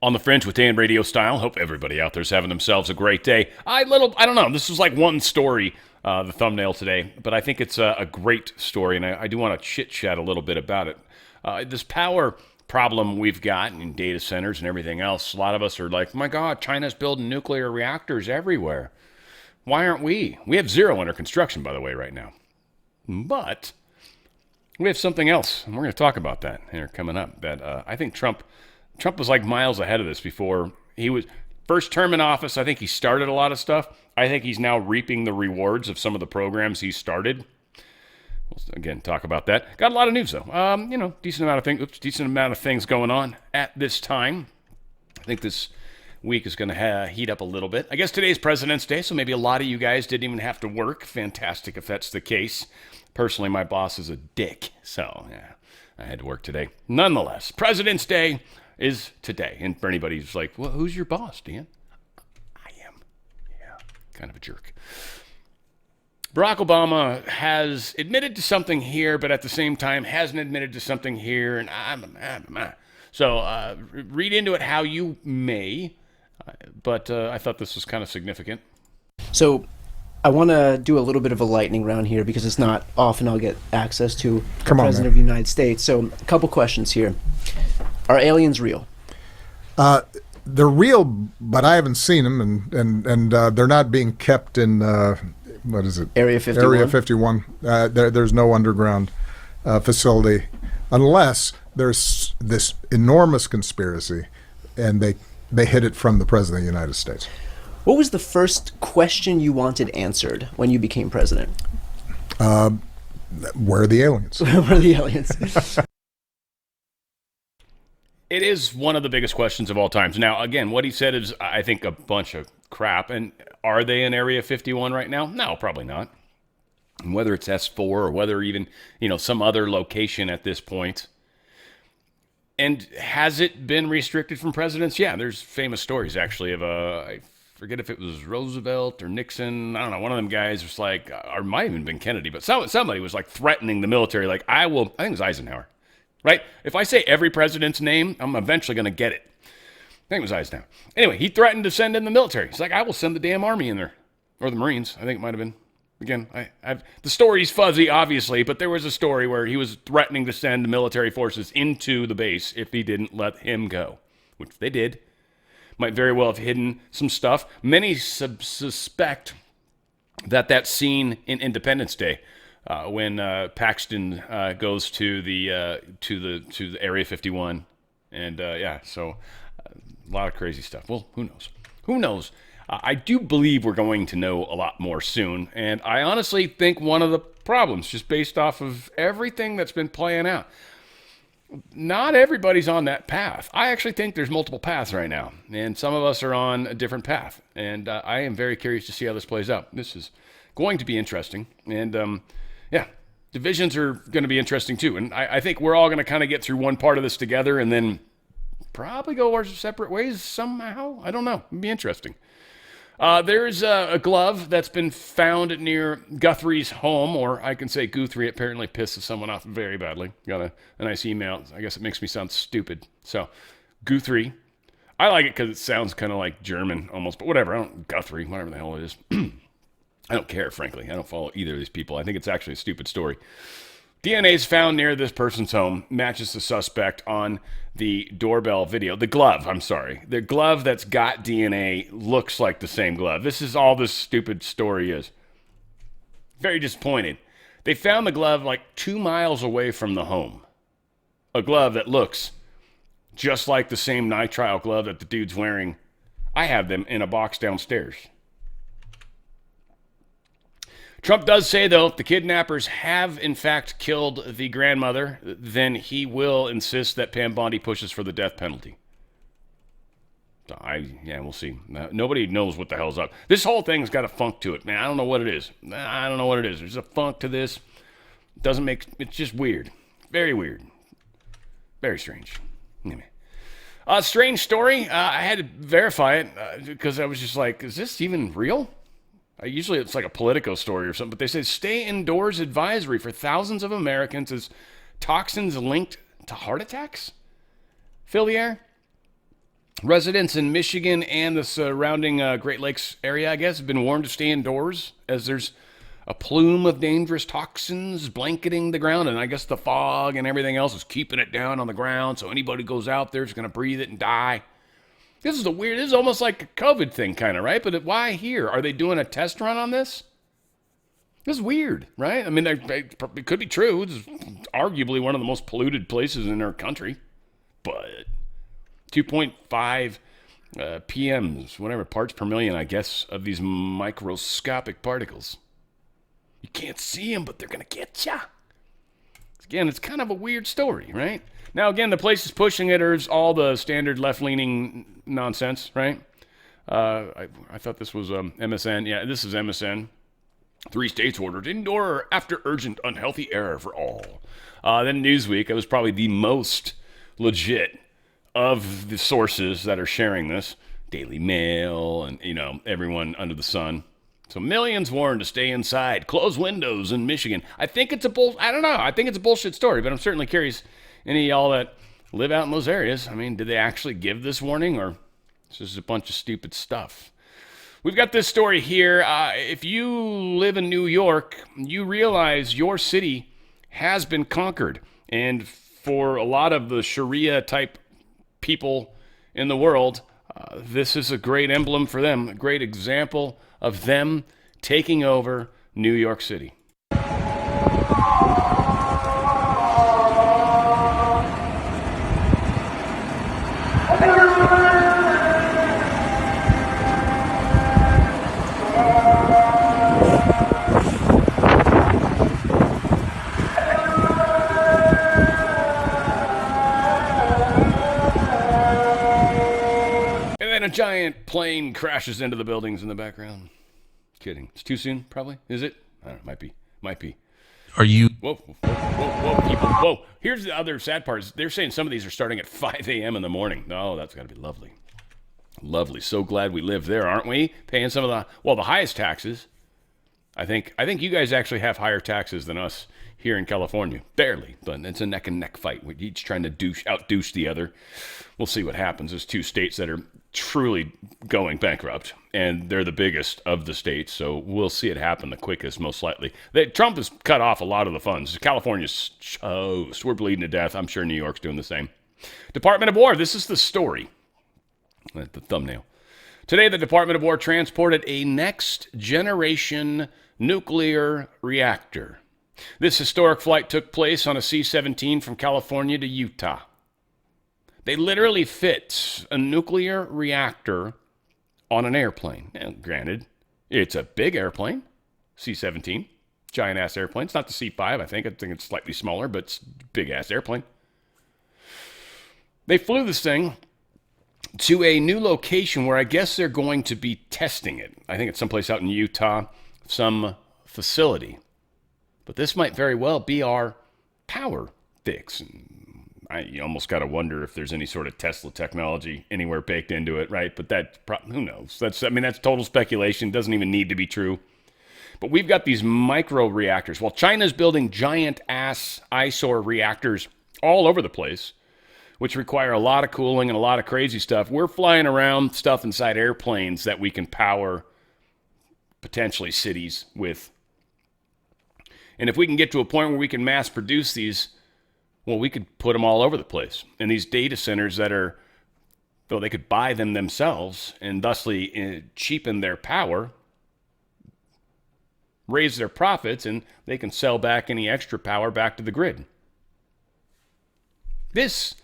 On the Fringe with Dan RadioStyle. Hope everybody out there's having themselves a great day. I don't know. This was like one story, the thumbnail today, but I think it's a great story, and I do want to chit-chat a little bit about it. This power problem we've got in data centers and everything else, a lot of us are like, oh my God, China's building nuclear reactors everywhere. Why aren't we? We have 0 under construction, by the way, right now. But we have something else, and we're going to talk about that here coming up. That I think Trump was like miles ahead of this before he was first term in office. I think he started a lot of stuff. I think he's now reaping the rewards of some of the programs he started. We'll again talk about that. Got a lot of news though. Decent amount of things going on at this time. I think this week is going to heat up a little bit. I guess today's President's Day, so maybe a lot of you guys didn't even have to work. Fantastic if that's the case. Personally, my boss is a dick, so yeah, I had to work today. Nonetheless, President's Day is today. And for anybody who's like, well, who's your boss, Dan? I am. Yeah, kind of a jerk. Barack Obama has admitted to something here, but at the same time hasn't admitted to something here. And So read into it how you may. But I thought this was kind of significant. So I want to do a little bit of a lightning round here because it's not often I'll get access to the President of the United States. So a couple questions here. Are aliens real? They're real, but I haven't seen them, and they're not being kept in, what is it? Area 51? Area 51. There's no underground facility unless there's this enormous conspiracy, and they hid it from the President of the United States. What was the first question you wanted answered when you became president? Where are the aliens? Where are the aliens? It is one of the biggest questions of all times. Now, again, what he said is, I think, a bunch of crap. And are they in Area 51 right now? No, probably not. And whether it's S4 or whether even, some other location at this point. And has it been restricted from presidents? Yeah, there's famous stories, actually, of I forget if it was Roosevelt or Nixon. I don't know. One of them guys was like, or it might have even been Kennedy, but somebody was like threatening the military. Like, I think it was Eisenhower. Right? If I say every president's name, I'm eventually going to get it. I think it was Eisenhower. Anyway, he threatened to send in the military. He's like, I will send the damn army in there. Or the Marines. I think it might have been. Again, the story's fuzzy, obviously, but there was a story where he was threatening to send the military forces into the base if he didn't let him go, which they did. Might very well have hidden some stuff. Many suspect that scene in Independence Day, when Paxton goes to the Area 51, and so a lot of crazy stuff. Well, who knows? Who knows? I do believe we're going to know a lot more soon, and I honestly think one of the problems, just based off of everything that's been playing out, not everybody's on that path. I actually think there's multiple paths right now, and some of us are on a different path, and I am very curious to see how this plays out. This is going to be interesting, and divisions are going to be interesting too. And I think we're all going to kind of get through one part of this together and then probably go our separate ways somehow. I don't know. It'll be interesting. There's a glove that's been found near Guthrie's home, or I can say Guthrie. Apparently pisses someone off very badly. Got a nice email. I guess it makes me sound stupid. So, Guthrie. I like it because it sounds kind of like German almost, but whatever. Guthrie, whatever the hell it is. I don't care, frankly. I don't follow either of these people. I think it's actually a stupid story. DNA is found near this person's home, matches the suspect on the doorbell video. The glove that's got DNA looks like the same glove. This is all this stupid story is. Very disappointed. They found the glove like 2 miles away from the home. A glove that looks just like the same nitrile glove that the dude's wearing. I have them in a box downstairs. Trump does say, though, if the kidnappers have, in fact, killed the grandmother, then he will insist that Pam Bondi pushes for the death penalty. So we'll see. Nobody knows what the hell's up. This whole thing's got a funk to it, man. I don't know what it is. There's a funk to this. It's just weird. Very weird. Very strange. Anyway. Strange story. I had to verify it because I was just like, is this even real? Usually it's like a Politico story or something, but they say stay indoors advisory for thousands of Americans as toxins linked to heart attacks fill the air. Residents in Michigan and the surrounding Great Lakes area, I guess, have been warned to stay indoors as there's a plume of dangerous toxins blanketing the ground. And I guess the fog and everything else is keeping it down on the ground. So anybody who goes out there is going to breathe it and die. This is almost like a COVID thing, kind of, right? But why here? Are they doing a test run on this? This is weird, right? I mean, it could be true. It's arguably one of the most polluted places in our country. But 2.5 PMs, whatever, parts per million, I guess, of these microscopic particles. You can't see them, but they're going to get you. Again, it's kind of a weird story, right? Now, again, the places pushing it are all the standard left-leaning nonsense, right? I thought this was MSN. Yeah, this is MSN. 3 states ordered indoor after urgent unhealthy air for all. Then Newsweek, it was probably the most legit of the sources that are sharing this. Daily Mail and, everyone under the sun. So millions warned to stay inside, close windows in Michigan. I think it's I don't know. I think it's a bullshit story, but I'm certainly curious. Any of y'all that live out in those areas, I mean, did they actually give this warning, or is this a bunch of stupid stuff? We've got this story here. If you live in New York, you realize your city has been conquered. And for a lot of the Sharia-type people in the world, this is a great emblem for them, a great example of them taking over New York City. A giant plane crashes into the buildings in the background. Kidding. It's too soon, probably. Is it? I don't know. Might be. Are you? Whoa, people. Whoa. Here's the other sad part. They're saying some of these are starting at 5 a.m. in the morning. Oh, that's got to be lovely. Lovely. So glad we live there, aren't we? Paying some of the highest taxes. I think you guys actually have higher taxes than us here in California. Barely, but it's a neck and neck fight. We're each trying to outdouche the other. We'll see what happens. There's 2 states that are truly going bankrupt, and they're the biggest of the states, so we'll see it happen the quickest, most likely. Trump has cut off a lot of the funds. California's toast. We're bleeding to death. I'm sure New York's doing the same. Department of War, this is the story. The thumbnail. Today, the Department of War transported a next-generation nuclear reactor. This historic flight took place on a C-17 from California to Utah. They literally fit a nuclear reactor on an airplane. Now, granted, it's a big airplane, C-17, giant-ass airplane. It's not the C-5, I think. It's slightly smaller, but it's a big-ass airplane. They flew this thing to a new location where I guess they're going to be testing it. I think it's someplace out in Utah, some facility. But this might very well be our power fix. You almost got to wonder if there's any sort of Tesla technology anywhere baked into it, right? But who knows? That's total speculation. Doesn't even need to be true. But we've got these micro reactors. While China's building giant-ass eyesore reactors all over the place, which require a lot of cooling and a lot of crazy stuff, we're flying around stuff inside airplanes that we can power potentially cities with. And if we can get to a point where we can mass produce these, well, we could put them all over the place. And these data centers they could buy them themselves and thusly cheapen their power, raise their profits, and they can sell back any extra power back to the grid. This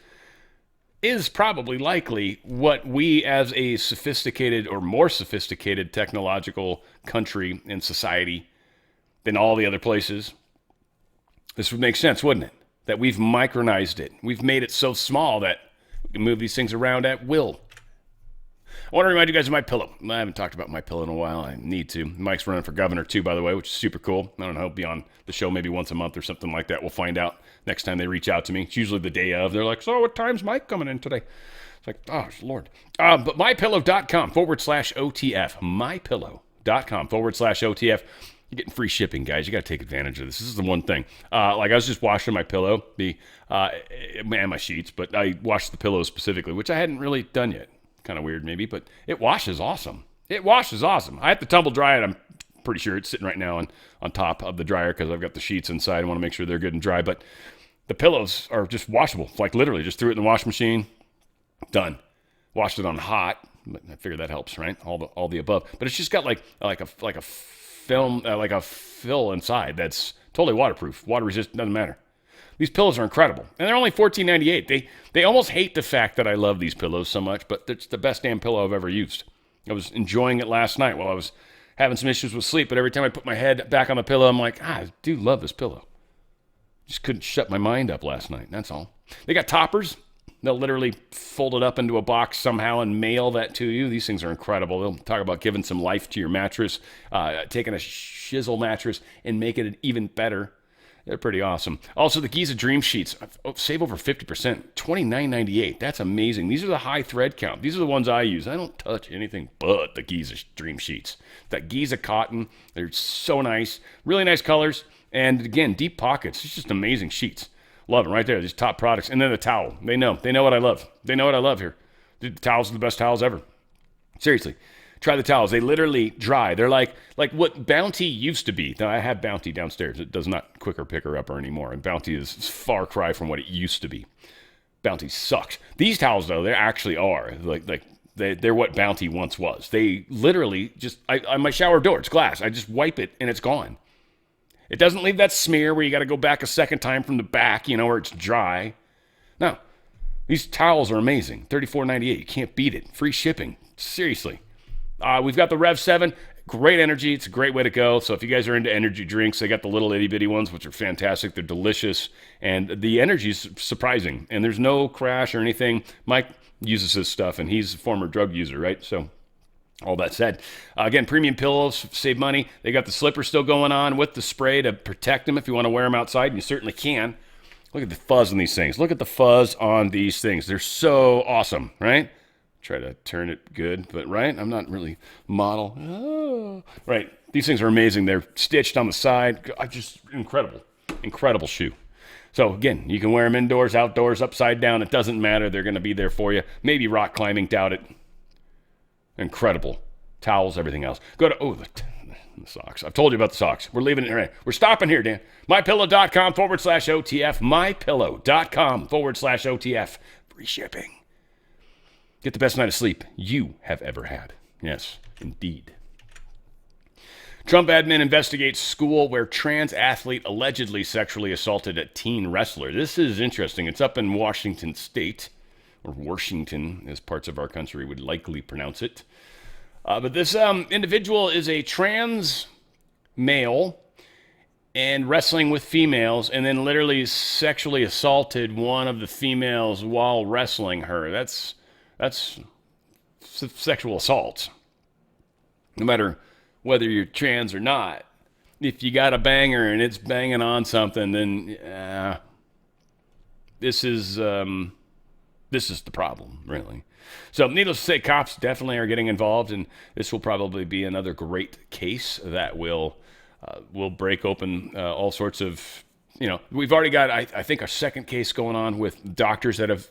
is probably likely what we as a sophisticated or more sophisticated technological country and society than all the other places, this would make sense, wouldn't it? That we've micronized it. We've made it so small that we can move these things around at will. I want to remind you guys of MyPillow. I haven't talked about MyPillow in a while. I need to. Mike's running for governor too, by the way, which is super cool. I don't know, he'll be on the show maybe once a month or something like that. We'll find out next time they reach out to me. It's usually the day of. They're like, so what time's Mike coming in today? It's like, oh, Lord. But mypillow.com/OTF. mypillow.com/OTF. You're getting free shipping, guys. You got to take advantage of this. This is the one thing. I was just washing my pillow, and my sheets, but I washed the pillows specifically, which I hadn't really done yet. kind of weird maybe, but it washes awesome. It washes awesome. I have to tumble dry it. I'm pretty sure it's sitting right now on top of the dryer because I've got the sheets inside. I want to make sure they're good and dry, but the pillows are just washable. Like literally just threw it in the washing machine, done. Washed it on hot. I figure that helps, right? All the above. But it's just got like a film, like a fill inside that's totally waterproof, water resistant, doesn't matter. These pillows are incredible, and they're only $14.98. They almost hate the fact that I love these pillows so much, but it's the best damn pillow I've ever used. I was enjoying it last night while I was having some issues with sleep, but every time I put my head back on the pillow, I'm like, I do love this pillow. Just couldn't shut my mind up last night, that's all. They got toppers. They'll literally fold it up into a box somehow and mail that to you. These things are incredible. They'll talk about giving some life to your mattress, taking a shizzle mattress and making it even better. They're pretty awesome. Also, the Giza Dream Sheets, save over 50%, $29.98. That's amazing. These are the high thread count. These are the ones I use. I don't touch anything but the Giza Dream Sheets. That Giza cotton, they're so nice. Really nice colors. And again, deep pockets. It's just amazing sheets. Love them right there. These top products. And then the towel. They know what I love. They know what I love here. The towels are the best towels ever. Seriously. Try the towels. They literally dry. They're like what Bounty used to be. Now, I have Bounty downstairs. It does not quicker picker upper anymore. And Bounty is far cry from what it used to be. Bounty sucks. These towels, though, they actually are. They're what Bounty once was. They literally just, on my shower door, it's glass. I just wipe it and it's gone. It doesn't leave that smear where you got to go back a second time from the back, where it's dry. No. These towels are amazing. $34.98. You can't beat it. Free shipping. Seriously. We've got the Rev 7. Great energy. It's a great way to go. So if you guys are into energy drinks, they got the little itty bitty ones, which are fantastic. They're delicious. And the energy is surprising. And there's no crash or anything. Mike uses this stuff, and he's a former drug user, right? So all that said, again, premium pillows, save money. They got the slippers still going on with the spray to protect them if you want to wear them outside, and you certainly can. Look at the fuzz on these things. Look at the fuzz on these things. They're so awesome, right? Try to turn it good, but right? I'm not really model. Oh. Right. These things are amazing. They're stitched on the side. Just incredible. Incredible shoe. So again, you can wear them indoors, outdoors, upside down. It doesn't matter. They're going to be there for you. Maybe rock climbing, doubt it. Incredible. Towels, everything else. Go to, the socks. I've told you about the socks. We're leaving it right. We're stopping here, Dan. MyPillow.com/OTF. MyPillow.com/OTF. Free shipping. Get the best night of sleep you have ever had. Yes, indeed. Trump admin investigates school where trans athlete allegedly sexually assaulted a teen wrestler. This is interesting. It's up in Washington State, or Washington, as parts of our country would likely pronounce it. But this individual is a trans male and wrestling with females, and then literally sexually assaulted one of the females while wrestling her. That's sexual assault. No matter whether you're trans or not. If you got a banger and it's banging on something, then this is the problem, really. So needless to say, cops definitely are getting involved, and this will probably be another great case that will break open all sorts of, we've already got, I think, a second case going on with doctors that have,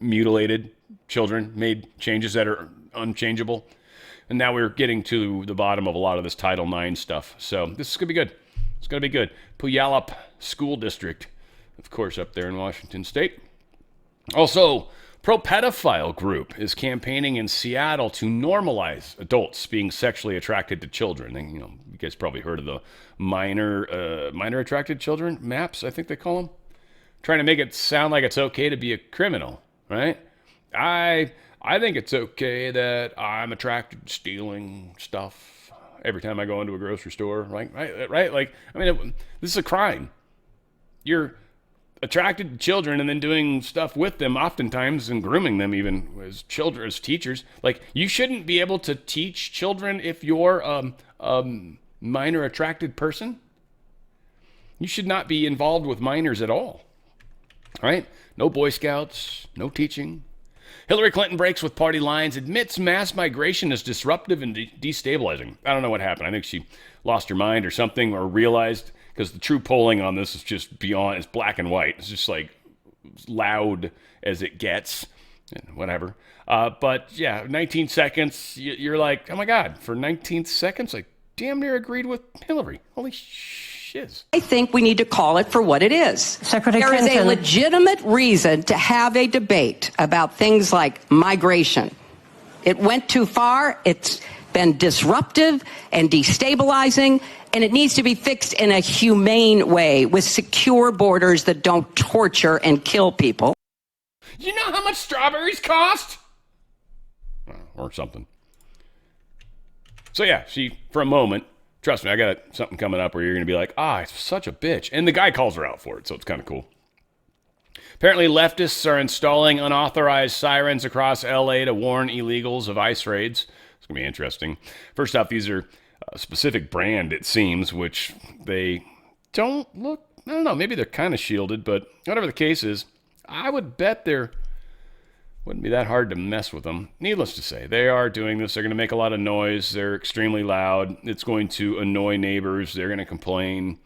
mutilated children, made changes that are unchangeable. And now we're getting to the bottom of a lot of this Title IX stuff. So this is going to be good. It's going to be good. Puyallup School District, of course, up there in Washington State. Also, pro-pedophile group is campaigning in Seattle to normalize adults being sexually attracted to children. And, you guys probably heard of the minor attracted children maps, I think they call them. Trying to make it sound like it's okay to be a criminal, right? I think it's okay that I'm attracted to stealing stuff every time I go into a grocery store, right? Like, this is a crime. You're attracted to children and then doing stuff with them oftentimes and grooming them even as children, as teachers. Like, you shouldn't be able to teach children if you're a minor attracted person. You should not be involved with minors at all, right? No Boy Scouts, no teaching. Hillary Clinton breaks with party lines, admits mass migration is disruptive and destabilizing. I don't know what happened. I think she lost her mind or something, or realized, because the true polling on this is just beyond, it's black and white. It's just like loud as it gets. whatever. But yeah, 19 seconds, you're like, oh my God, for 19 seconds, I damn near agreed with Hillary. Holy shiz. I think we need to call it for what it is. Secretary There is Clinton. a legitimate reason to have a debate about things like migration. It went too far. It's been disruptive and destabilizing, and it needs to be fixed in a humane way with secure borders that don't torture and kill people. You know how much strawberries cost? Or something. So yeah, she, for a moment, trust me, I got something coming up where you're going to be like, it's such a bitch. And the guy calls her out for it, so it's kind of cool. Apparently, leftists are installing unauthorized sirens across L.A. to warn illegals of ICE raids. It's going to be interesting. First off, these are a specific brand, it seems, which they don't look, I don't know, maybe they're kind of shielded, but whatever the case is, I would bet there wouldn't be that hard to mess with them. Needless to say, they are doing this. They're going to make a lot of noise. They're extremely loud. It's going to annoy neighbors. They're going to complain.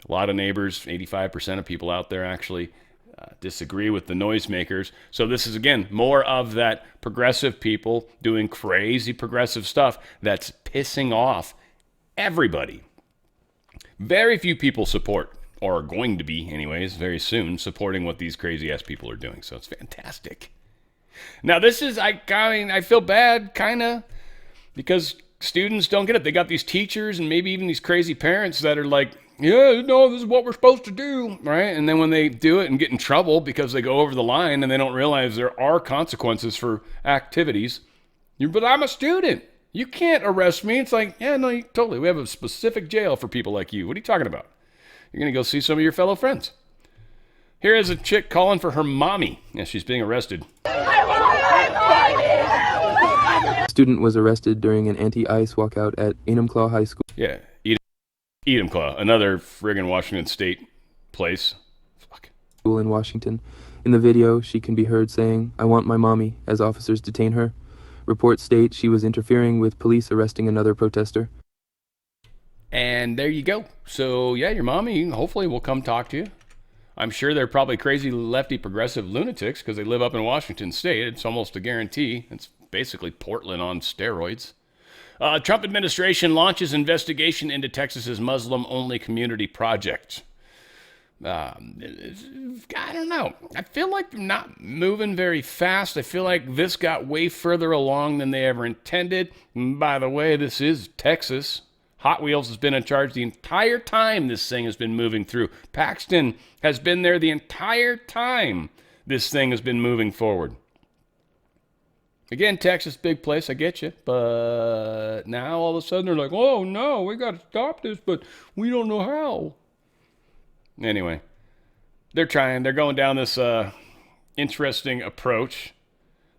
A lot of neighbors, 85% of people out there actually disagree with the noisemakers. So this is, again, more of that progressive people doing crazy progressive stuff that's pissing off everybody. Very few people support, or are going to be anyways, very soon, supporting what these crazy-ass people are doing. So it's fantastic. Now, this is, I feel bad, kind of, because students don't get it. They got these teachers and maybe even these crazy parents that are like, yeah, no, this is what we're supposed to do, right? And then when they do it and get in trouble because they go over the line and they don't realize there are consequences for activities, but I'm a student. You can't arrest me. It's like, yeah, no, totally. We have a specific jail for people like you. What are you talking about? You're going to go see some of your fellow friends. Here is a chick calling for her mommy as she's being arrested. Student was arrested during an anti-ICE walkout at Enumclaw High School. Yeah, Enumclaw, another friggin' Washington State place. Fuck. In Washington. In the video, she can be heard saying, "I want my mommy," as officers detain her. Reports state she was interfering with police arresting another protester. And there you go. So, yeah, your mommy hopefully will come talk to you. I'm sure they're probably crazy lefty progressive lunatics because they live up in Washington State. It's almost a guarantee. It's basically Portland on steroids. Trump administration launches investigation into Texas's Muslim-only community project. I don't know. I feel like they're not moving very fast. I feel like this got way further along than they ever intended. And by the way, this is Texas. Hot Wheels has been in charge the entire time this thing has been moving through. Paxton has been there the entire time this thing has been moving forward. Again, Texas, big place, I get you. But now all of a sudden they're like, oh no, we got to stop this, but we don't know how. Anyway, they're trying. They're going down this interesting approach.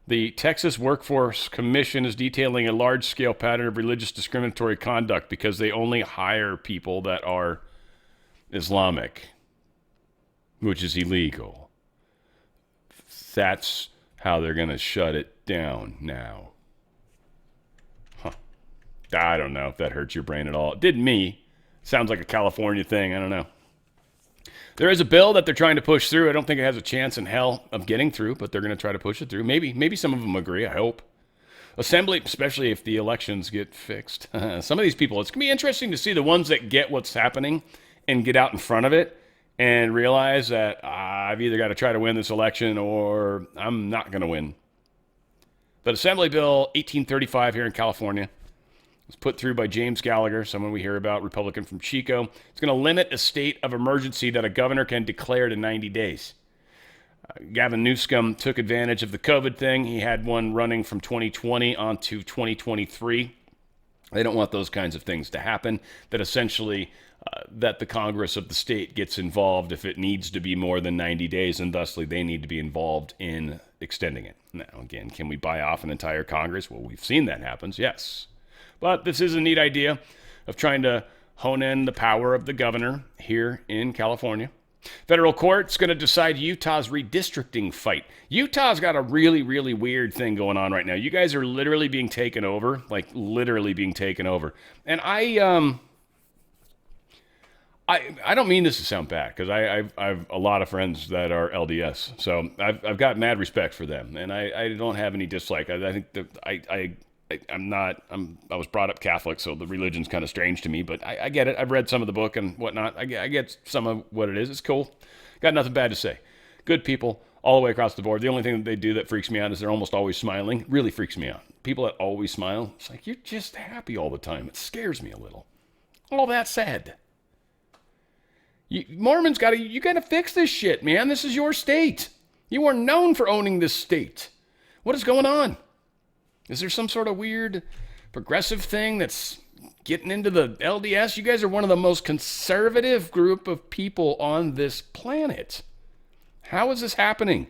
The Texas Workforce Commission is detailing a large-scale pattern of religious discriminatory conduct because they only hire people that are Islamic, which is illegal. That's how they're going to shut it down now. I don't know if that hurts your brain at all. It did me. Sounds like a California thing. I don't know. There is a bill that they're trying to push through. I don't think it has a chance in hell of getting through, but they're going to try to push it through. Maybe some of them agree, I hope. Assembly, especially if the elections get fixed. Some of these people, it's going to be interesting to see the ones that get what's happening and get out in front of it and realize that I've either got to try to win this election or I'm not going to win. But Assembly Bill 1835 here in California was put through by James Gallagher, someone we hear about, Republican from Chico. It's going to limit a state of emergency that a governor can declare to 90 days. Gavin Newsom took advantage of the COVID thing. He had one running from 2020 on to 2023. They don't want those kinds of things to happen, that essentially that the Congress of the state gets involved if it needs to be more than 90 days, and thusly they need to be involved in extending it. Now, again, can we buy off an entire Congress? Well, we've seen that happens, yes. But this is a neat idea of trying to hone in the power of the governor here in California. Federal court's going to decide Utah's redistricting fight. Utah's got a really, really weird thing going on right now. You guys are literally being taken over, like literally being taken over. And I don't mean this to sound bad, because I've a lot of friends that are LDS, so I've got mad respect for them, and I don't have any dislike. I think that I was brought up Catholic, so the religion's kind of strange to me, but I get it. I've read some of the book and whatnot. I get some of what it is. It's cool. Got nothing bad to say. Good people all the way across the board. The only thing that they do that freaks me out is they're almost always smiling. Really freaks me out. People that always smile, it's like, you're just happy all the time. It scares me a little. All that said, Mormons you gotta fix this shit, man. This is your state. You are known for owning this state. What is going on? Is there some sort of weird progressive thing that's getting into the LDS? You guys are one of the most conservative group of people on this planet. How is this happening?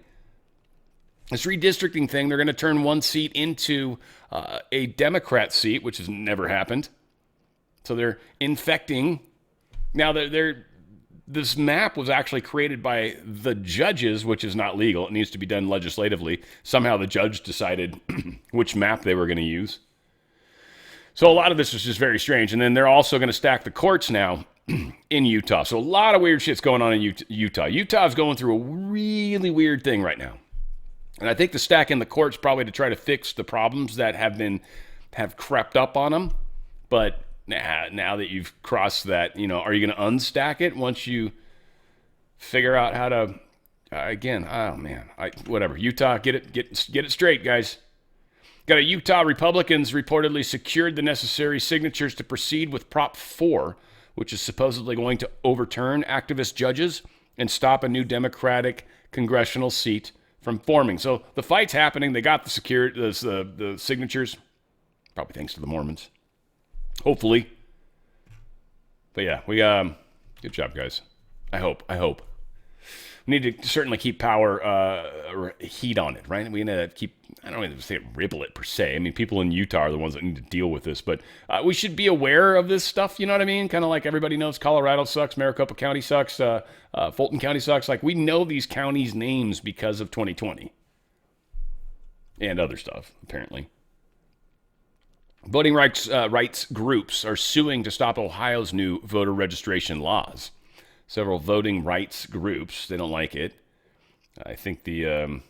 This redistricting thing, they're going to turn one seat into a Democrat seat, which has never happened. So they're infecting. Now, this map was actually created by the judges, which is not legal. It needs to be done legislatively. Somehow the judge decided which map they were going to use. So a lot of this is just very strange. And then they're also going to stack the courts now in Utah. So a lot of weird shit's going on in Utah. Utah's going through a really weird thing right now. And I think the stack in the courts probably to try to fix the problems that have crept up on them. But now that you've crossed that, are you going to unstack it once you figure out how to, again, oh man, whatever. Utah, get it straight, guys. Got a Utah Republicans reportedly secured the necessary signatures to proceed with Prop 4, which is supposedly going to overturn activist judges and stop a new Democratic congressional seat from forming. So the fight's happening. They got the signatures, probably thanks to the Mormons. Hopefully. But yeah, good job, guys. I hope. We need to certainly keep power heat on it, right? We need to keep, I don't even say ripple it per se. I mean, people in Utah are the ones that need to deal with this, but we should be aware of this stuff, you know what I mean? Kind of like everybody knows Colorado sucks, Maricopa County sucks, Fulton County sucks. Like, we know these counties' names because of 2020 and other stuff, apparently. Voting rights groups are suing to stop Ohio's new voter registration laws. Several voting rights groups, they don't like it. I think the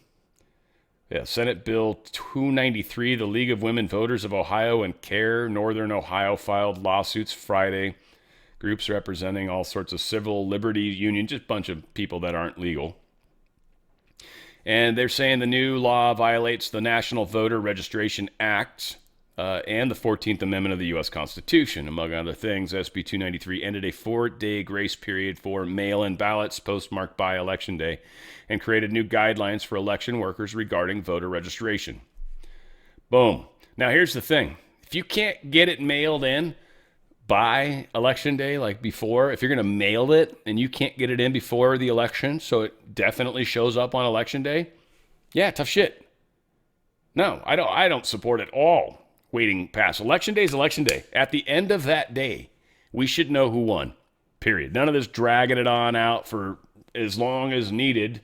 Senate Bill 293, the League of Women Voters of Ohio and CARE Northern Ohio filed lawsuits Friday. Groups representing all sorts of civil liberties unions, just a bunch of people that aren't legal. And they're saying the new law violates the National Voter Registration Act, and the 14th Amendment of the U.S. Constitution. Among other things, SB 293 ended a 4-day grace period for mail-in ballots postmarked by Election Day and created new guidelines for election workers regarding voter registration. Boom. Now, here's the thing. If you can't get it mailed in by Election Day, like before, if you're going to mail it and you can't get it in before the election, so it definitely shows up on Election Day, yeah, tough shit. No, I don't support it all. Waiting past Election Day is Election Day. At the end of that day, we should know who won, period. None of this dragging it on out for as long as needed.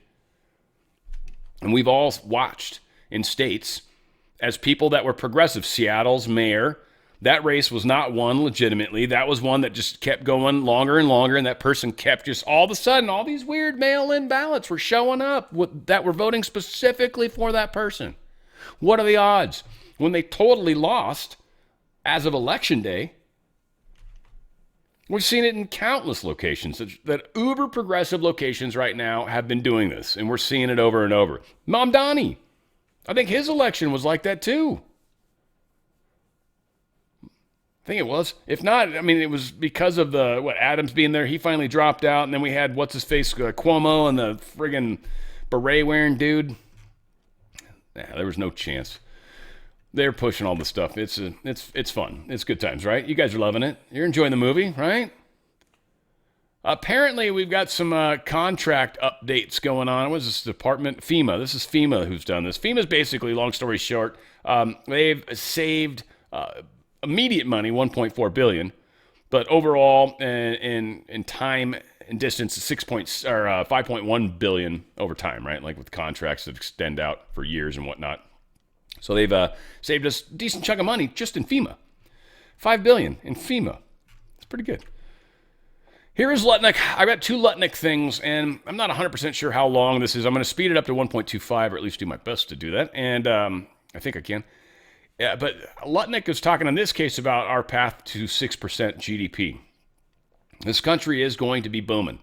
And we've all watched in states as people that were progressive. Seattle's mayor, that race was not won legitimately. That was one that just kept going longer and longer, and that person kept just, all of a sudden, all these weird mail-in ballots were showing up that were voting specifically for that person. What are the odds? When they totally lost as of Election Day, we've seen it in countless locations. That uber progressive locations right now have been doing this, and we're seeing it over and over. Mom Donnie, I think his election was like that too. I think it was. If not, I mean, it was because of Adams being there. He finally dropped out, and then we had what's-his-face, Cuomo, and the friggin' beret-wearing dude. Nah, there was no chance. They're pushing all the stuff. It's fun. It's good times, right? You guys are loving it. You're enjoying the movie, right? Apparently, we've got some contract updates going on. What is this department? FEMA. This is FEMA who's done this. FEMA's basically, long story short, they've saved immediate money, $1.4 billion, but overall, in time and distance, 5.1 billion over time, right? Like with contracts that extend out for years and whatnot. So they've saved us a decent chunk of money just in FEMA. $5 billion in FEMA. It's pretty good. Here is Lutnick. I've got two Lutnick things, and I'm not 100% sure how long this is. I'm going to speed it up to 1.25, or at least do my best to do that, and I think I can. Yeah, but Lutnick is talking in this case about our path to 6% GDP. This country is going to be booming.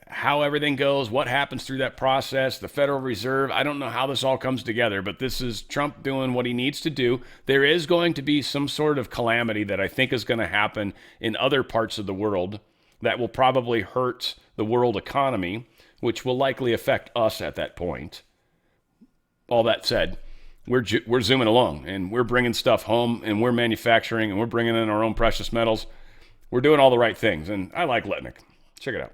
How everything goes, what happens through that process, the Federal Reserve, I don't know how this all comes together, but this is Trump doing what he needs to do. There is going to be some sort of calamity that I think is going to happen in other parts of the world that will probably hurt the world economy, which will likely affect us at that point. All that said, we're zooming along, and we're bringing stuff home, and we're manufacturing, and we're bringing in our own precious metals. We're doing all the right things, and I like Lutnick. Check it out.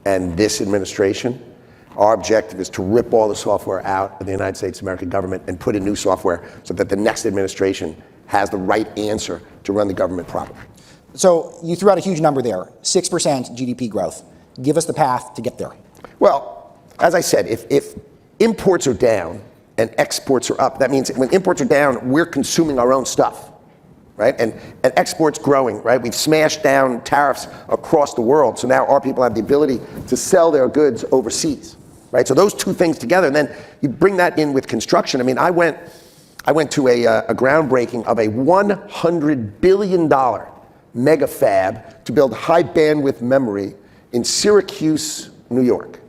And this administration, our objective is to rip all the software out of the United States American government and put in new software so that the next administration has the right answer to run the government properly. So you threw out a huge number there, 6% GDP growth. Give us the path to get there. Well, as I said, if imports are down and exports are up, that means when imports are down, we're consuming our own stuff, right? And exports growing, right? We've smashed down tariffs across the world, so now our people have the ability to sell their goods overseas, right? So those two things together, and then you bring that in with construction. I mean, I went to a groundbreaking of a $100 billion mega fab to build high bandwidth memory in Syracuse, New York.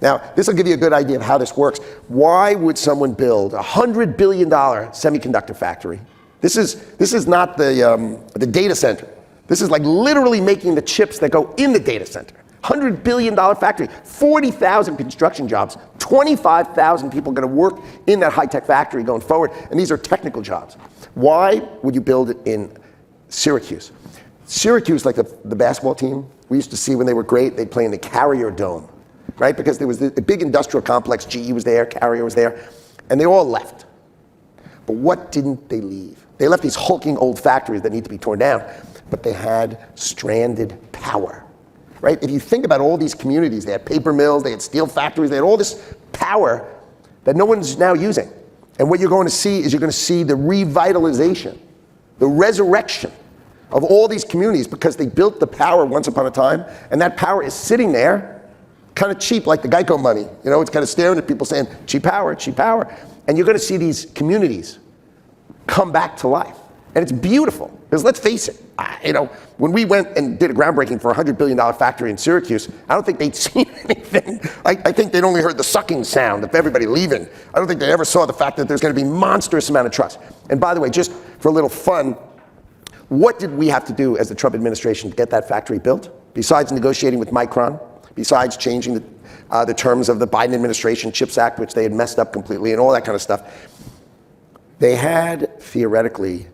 Now, this will give you a good idea of how this works. Why would someone build a $100 billion semiconductor factory? This is not the data center. This is like literally making the chips that go in the data center. $100 billion factory, 40,000 construction jobs, 25,000 people going to work in that high-tech factory going forward, and these are technical jobs. Why would you build it in Syracuse? Syracuse, like the basketball team, we used to see when they were great, they'd play in the Carrier Dome, right? Because there was a big industrial complex, GE was there, Carrier was there, and they all left. But what didn't they leave? They left these hulking old factories that need to be torn down, but they had stranded power, right? If you think about all these communities, they had paper mills, they had steel factories, they had all this power that no one's now using. And what you're going to see is you're going to see the revitalization, the resurrection of all these communities because they built the power once upon a time, and that power is sitting there kind of cheap, like the Geico money. You know, it's kind of staring at people saying, cheap power, cheap power. And you're going to see these communities come back to life. And it's beautiful, because let's face it, when we went and did a groundbreaking for a $100 billion factory in Syracuse, I don't think they'd seen anything. I think they'd only heard the sucking sound of everybody leaving. I don't think they ever saw the fact that there's going to be monstrous amount of trust. And by the way, just for a little fun, what did we have to do as the Trump administration to get that factory built? Besides negotiating with Micron, besides changing the terms of the Biden administration CHIPS Act, which they had messed up completely, and all that kind of stuff, they had, theoretically,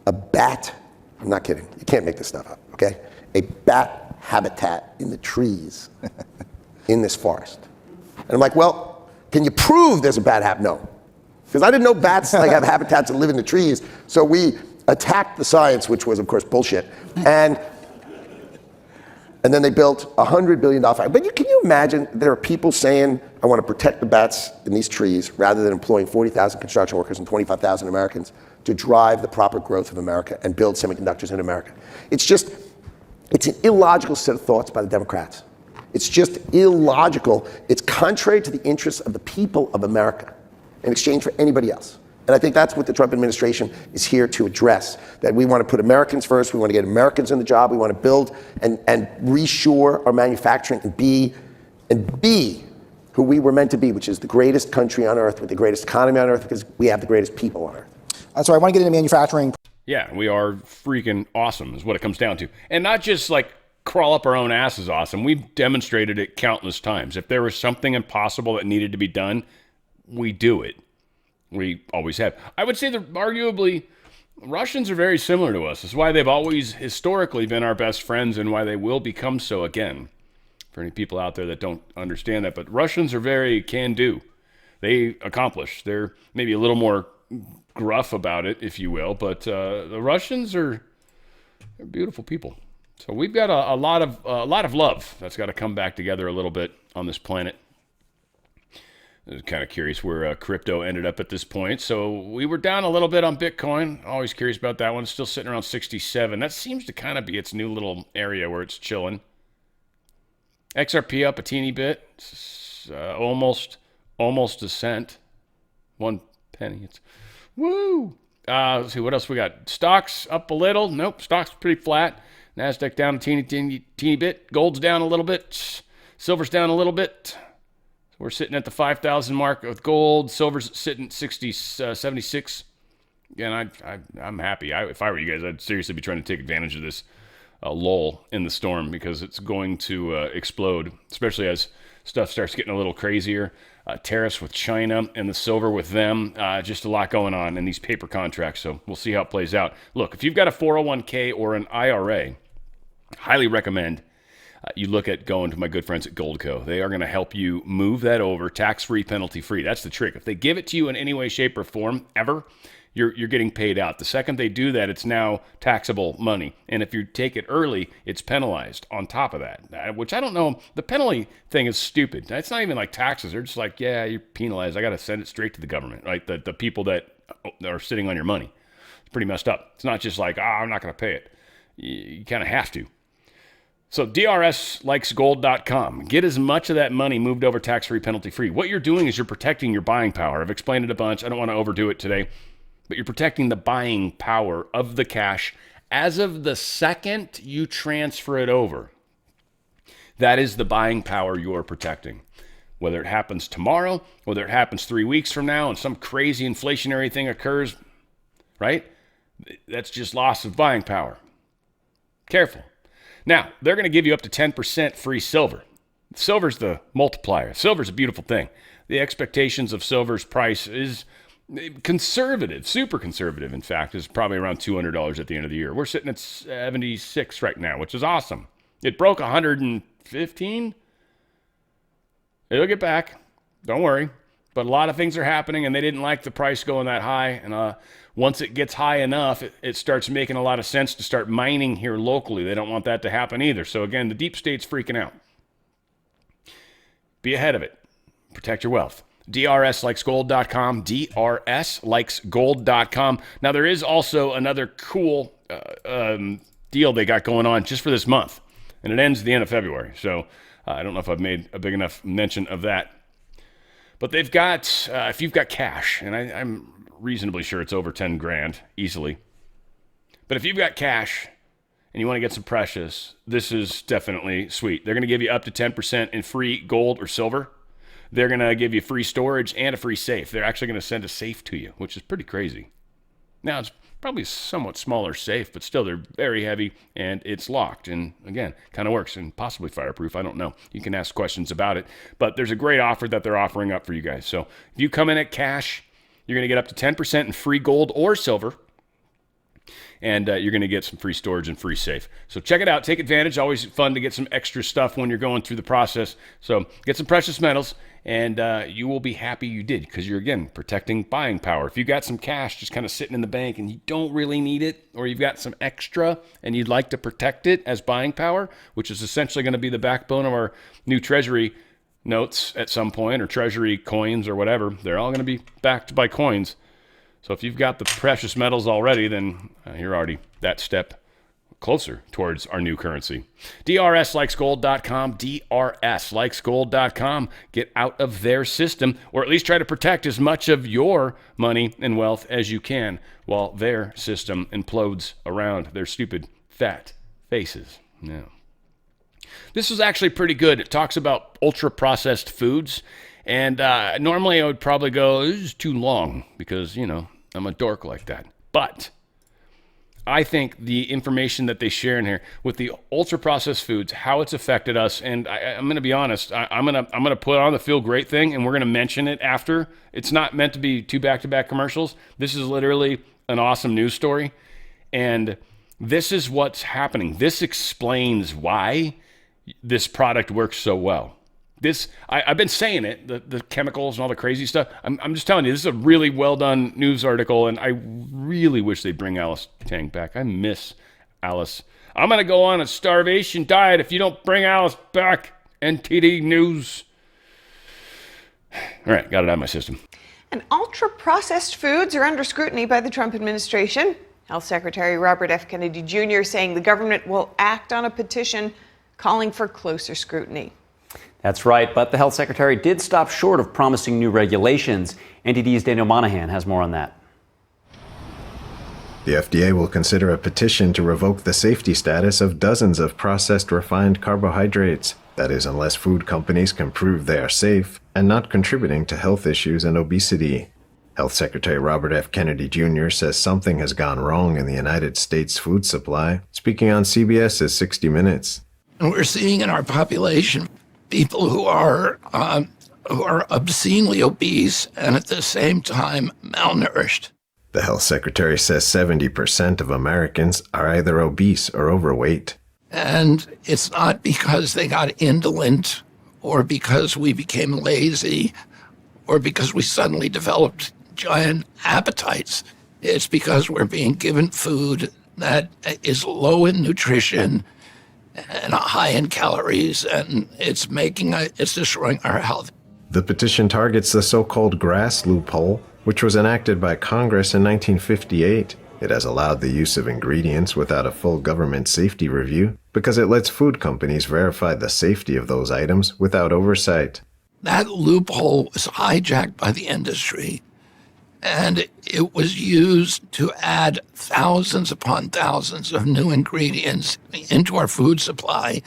a bat, I'm not kidding, you can't make this stuff up, okay? A bat habitat in the trees in this forest. And I'm like, well, can you prove there's a bat habitat? No. Because I didn't know bats have habitats that live in the trees, so we attacked the science, which was, of course, bullshit. And then they built a $100 billion factory. But can you imagine there are people saying, I want to protect the bats in these trees rather than employing 40,000 construction workers and 25,000 Americans to drive the proper growth of America and build semiconductors in America. It's an illogical set of thoughts by the Democrats. It's just illogical. It's contrary to the interests of the people of America in exchange for anybody else. And I think that's what the Trump administration is here to address, that we want to put Americans first, we want to get Americans in the job, we want to build and reshore our manufacturing and be who we were meant to be, which is the greatest country on earth with the greatest economy on earth because we have the greatest people on earth. So I want to get into manufacturing. Yeah, we are freaking awesome is what it comes down to. And not just like crawl up our own ass is awesome. We've demonstrated it countless times. If there was something impossible that needed to be done, we do it. We always have. I would say that arguably Russians are very similar to us. That's why they've always historically been our best friends and why they will become so again. For any people out there that don't understand that. But Russians are very can-do. They accomplish. They're maybe a little more gruff about it, if you will. But the Russians they're beautiful people. So we've got a lot of love that's got to come back together a little bit on this planet. I was kind of curious where crypto ended up at this point. So we were down a little bit on Bitcoin. Always curious about that one. Still sitting around 67. That seems to kind of be its new little area where it's chilling. XRP up a teeny bit. Almost a cent. 1 penny. It's woo. Let's see what else we got. Stocks up a little. Nope, stocks pretty flat. Nasdaq down a teeny bit. Gold's down a little bit. Silver's down a little bit. We're sitting at the 5,000 mark with gold. Silver's sitting at 76. Again, I'm happy. If I were you guys, I'd seriously be trying to take advantage of this lull in the storm because it's going to explode, especially as stuff starts getting a little crazier. Tariffs with China and the silver with them. Just a lot going on in these paper contracts. So we'll see how it plays out. Look, if you've got a 401k or an IRA, highly recommend you look at going to my good friends at Goldco. They are going to help you move that over tax-free, penalty-free. That's the trick. If they give it to you in any way, shape, or form ever, you're getting paid out. The second they do that, it's now taxable money. And if you take it early, it's penalized on top of that, which I don't know. The penalty thing is stupid. It's not even like taxes. They're just like, yeah, you're penalized. I got to send it straight to the government, right? The people that are sitting on your money. It's pretty messed up. It's not just like, I'm not going to pay it. You kind of have to. So DRSlikesGold.com. Get as much of that money moved over tax-free, penalty-free. What you're doing is you're protecting your buying power. I've explained it a bunch. I don't want to overdo it today. But you're protecting the buying power of the cash as of the second you transfer it over. That is the buying power you're protecting. Whether it happens tomorrow, whether it happens 3 weeks from now and some crazy inflationary thing occurs, right? That's just loss of buying power. Careful. Now, they're going to give you up to 10% free silver. Silver's the multiplier. Silver's a beautiful thing. The expectations of silver's price is conservative, super conservative, in fact, is probably around $200 at the end of the year. We're sitting at 76 right now, which is awesome. It broke 115. It'll get back. Don't worry. But a lot of things are happening, and they didn't like the price going that high. And once it gets high enough, it starts making a lot of sense to start mining here locally. They don't want that to happen either. So again, the deep state's freaking out. Be ahead of it. Protect your wealth. DRSlikesGold.com. DRSlikesGold.com. Now, there is also another cool deal they got going on just for this month, and it ends at the end of February. So I don't know if I've made a big enough mention of that. But they've got, if you've got cash, and I'm reasonably sure it's over 10 grand easily. But if you've got cash and you want to get some precious, this is definitely sweet. They're going to give you up to 10% in free gold or silver. They're going to give you free storage and a free safe. They're actually going to send a safe to you, which is pretty crazy. Now, it's probably a somewhat smaller safe, but still they're very heavy and it's locked. And again, kind of works and possibly fireproof. I don't know. You can ask questions about it. But there's a great offer that they're offering up for you guys. So if you come in at cash, you're going to get up to 10% in free gold or silver. And you're going to get some free storage and free safe. So check it out. Take advantage. Always fun to get some extra stuff when you're going through the process. So get some precious metals, and you will be happy you did because you're, again, protecting buying power. If you got some cash just kind of sitting in the bank and you don't really need it, or you've got some extra and you'd like to protect it as buying power, which is essentially going to be the backbone of our new treasury notes at some point, or treasury coins or whatever, they're all going to be backed by coins. So if you've got the precious metals already, then you're already that step closer towards our new currency. DRSlikesGold.com, DRSlikesGold.com. Get out of their system, or at least try to protect as much of your money and wealth as you can while their system implodes around their stupid, fat faces. Yeah. This is actually pretty good. It talks about ultra-processed foods. And normally I would probably go, this is too long because, you know, I'm a dork like that. But I think the information that they share in here with the ultra-processed foods, how it's affected us, and I'm going to be honest, I'm gonna put on the feel great thing, and we're going to mention it after. It's not meant to be two back-to-back commercials. This is literally an awesome news story, and this is what's happening. This explains why this product works so well. I've been saying it, the chemicals and all the crazy stuff. I'm just telling you, this is a really well done news article, and I really wish they'd bring Alice Tang back. I miss Alice. I'm going to go on a starvation diet if you don't bring Alice back. NTD News. All right, got it out of my system. And ultra-processed foods are under scrutiny by the Trump administration. Health Secretary Robert F. Kennedy Jr. saying the government will act on a petition calling for closer scrutiny. That's right, but the health secretary did stop short of promising new regulations. NTD's Daniel Monahan has more on that. The FDA will consider a petition to revoke the safety status of dozens of processed refined carbohydrates. That is, unless food companies can prove they are safe and not contributing to health issues and obesity. Health Secretary Robert F. Kennedy Jr. says something has gone wrong in the United States food supply, speaking on CBS's 60 Minutes. And we're seeing in our population people who are obscenely obese and at the same time malnourished. The health secretary says 70% of Americans are either obese or overweight. And it's not because they got indolent or because we became lazy or because we suddenly developed giant appetites. It's because we're being given food that is low in nutrition and high in calories, and it's destroying our health. The petition targets the so-called GRAS loophole, which was enacted by Congress in 1958. It has allowed the use of ingredients without a full government safety review because it lets food companies verify the safety of those items without oversight. That loophole was hijacked by the industry, and it was used to add thousands upon thousands of new ingredients into our food supply.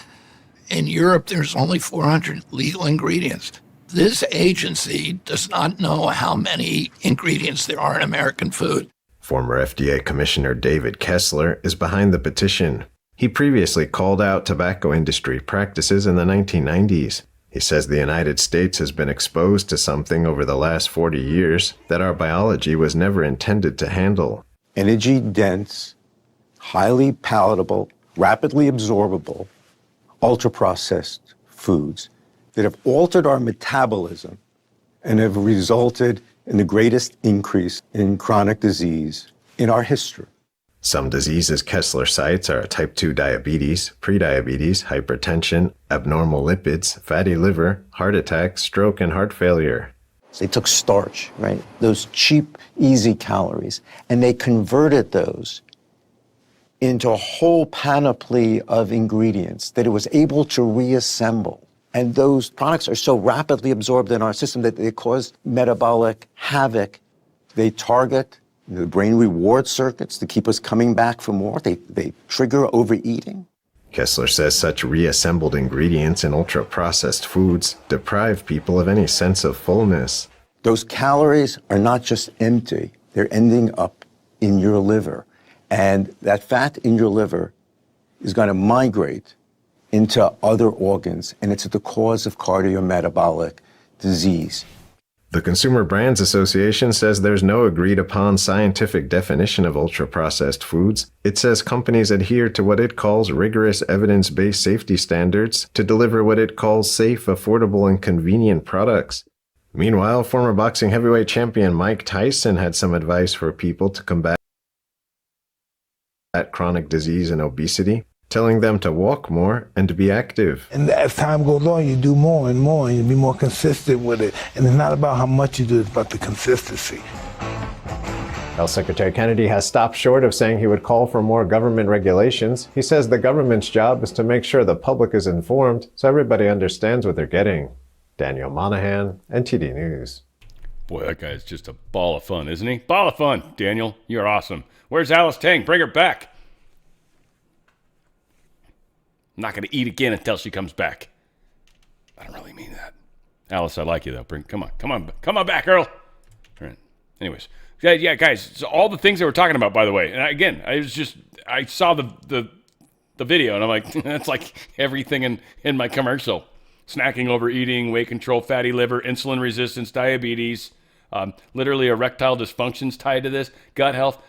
In Europe, there's only 400 legal ingredients. This agency does not know how many ingredients there are in American food. Former FDA Commissioner David Kessler is behind the petition. He previously called out tobacco industry practices in the 1990s. He says the United States has been exposed to something over the last 40 years that our biology was never intended to handle. Energy-dense, highly palatable, rapidly absorbable, ultra-processed foods that have altered our metabolism and have resulted in the greatest increase in chronic disease in our history. Some diseases Kessler cites are type 2 diabetes, prediabetes, hypertension, abnormal lipids, fatty liver, heart attack, stroke, and heart failure. They took starch, right? Those cheap, easy calories, and they converted those into a whole panoply of ingredients that it was able to reassemble. And those products are so rapidly absorbed in our system that they cause metabolic havoc. They target the brain reward circuits to keep us coming back for more. They trigger overeating. Kessler says such reassembled ingredients in ultra-processed foods deprive people of any sense of fullness. Those calories are not just empty, they're ending up in your liver. And that fat in your liver is going to migrate into other organs, and it's the cause of cardiometabolic disease. The Consumer Brands Association says there's no agreed-upon scientific definition of ultra-processed foods. It says companies adhere to what it calls rigorous evidence-based safety standards to deliver what it calls safe, affordable, and convenient products. Meanwhile, former boxing heavyweight champion Mike Tyson had some advice for people to combat chronic disease and obesity, telling them to walk more and to be active. And as time goes on, you do more and more, and you be more consistent with it. And it's not about how much you do, it's about the consistency. Health Secretary Kennedy has stopped short of saying he would call for more government regulations. He says the government's job is to make sure the public is informed so everybody understands what they're getting. Daniel Monahan, NTD News. Boy, that guy's just a ball of fun, isn't he? Ball of fun, Daniel. You're awesome. Where's Alice Tang? Bring her back. I'm not going to eat again until she comes back. I don't really mean that. Alice, I like you, though. Come on back, Earl. All right. Anyways. Yeah, guys, so all the things that we're talking about, by the way, and again, I saw the video, and I'm like, that's like everything in my commercial. Snacking, overeating, weight control, fatty liver, insulin resistance, diabetes, literally erectile dysfunctions tied to this, gut health,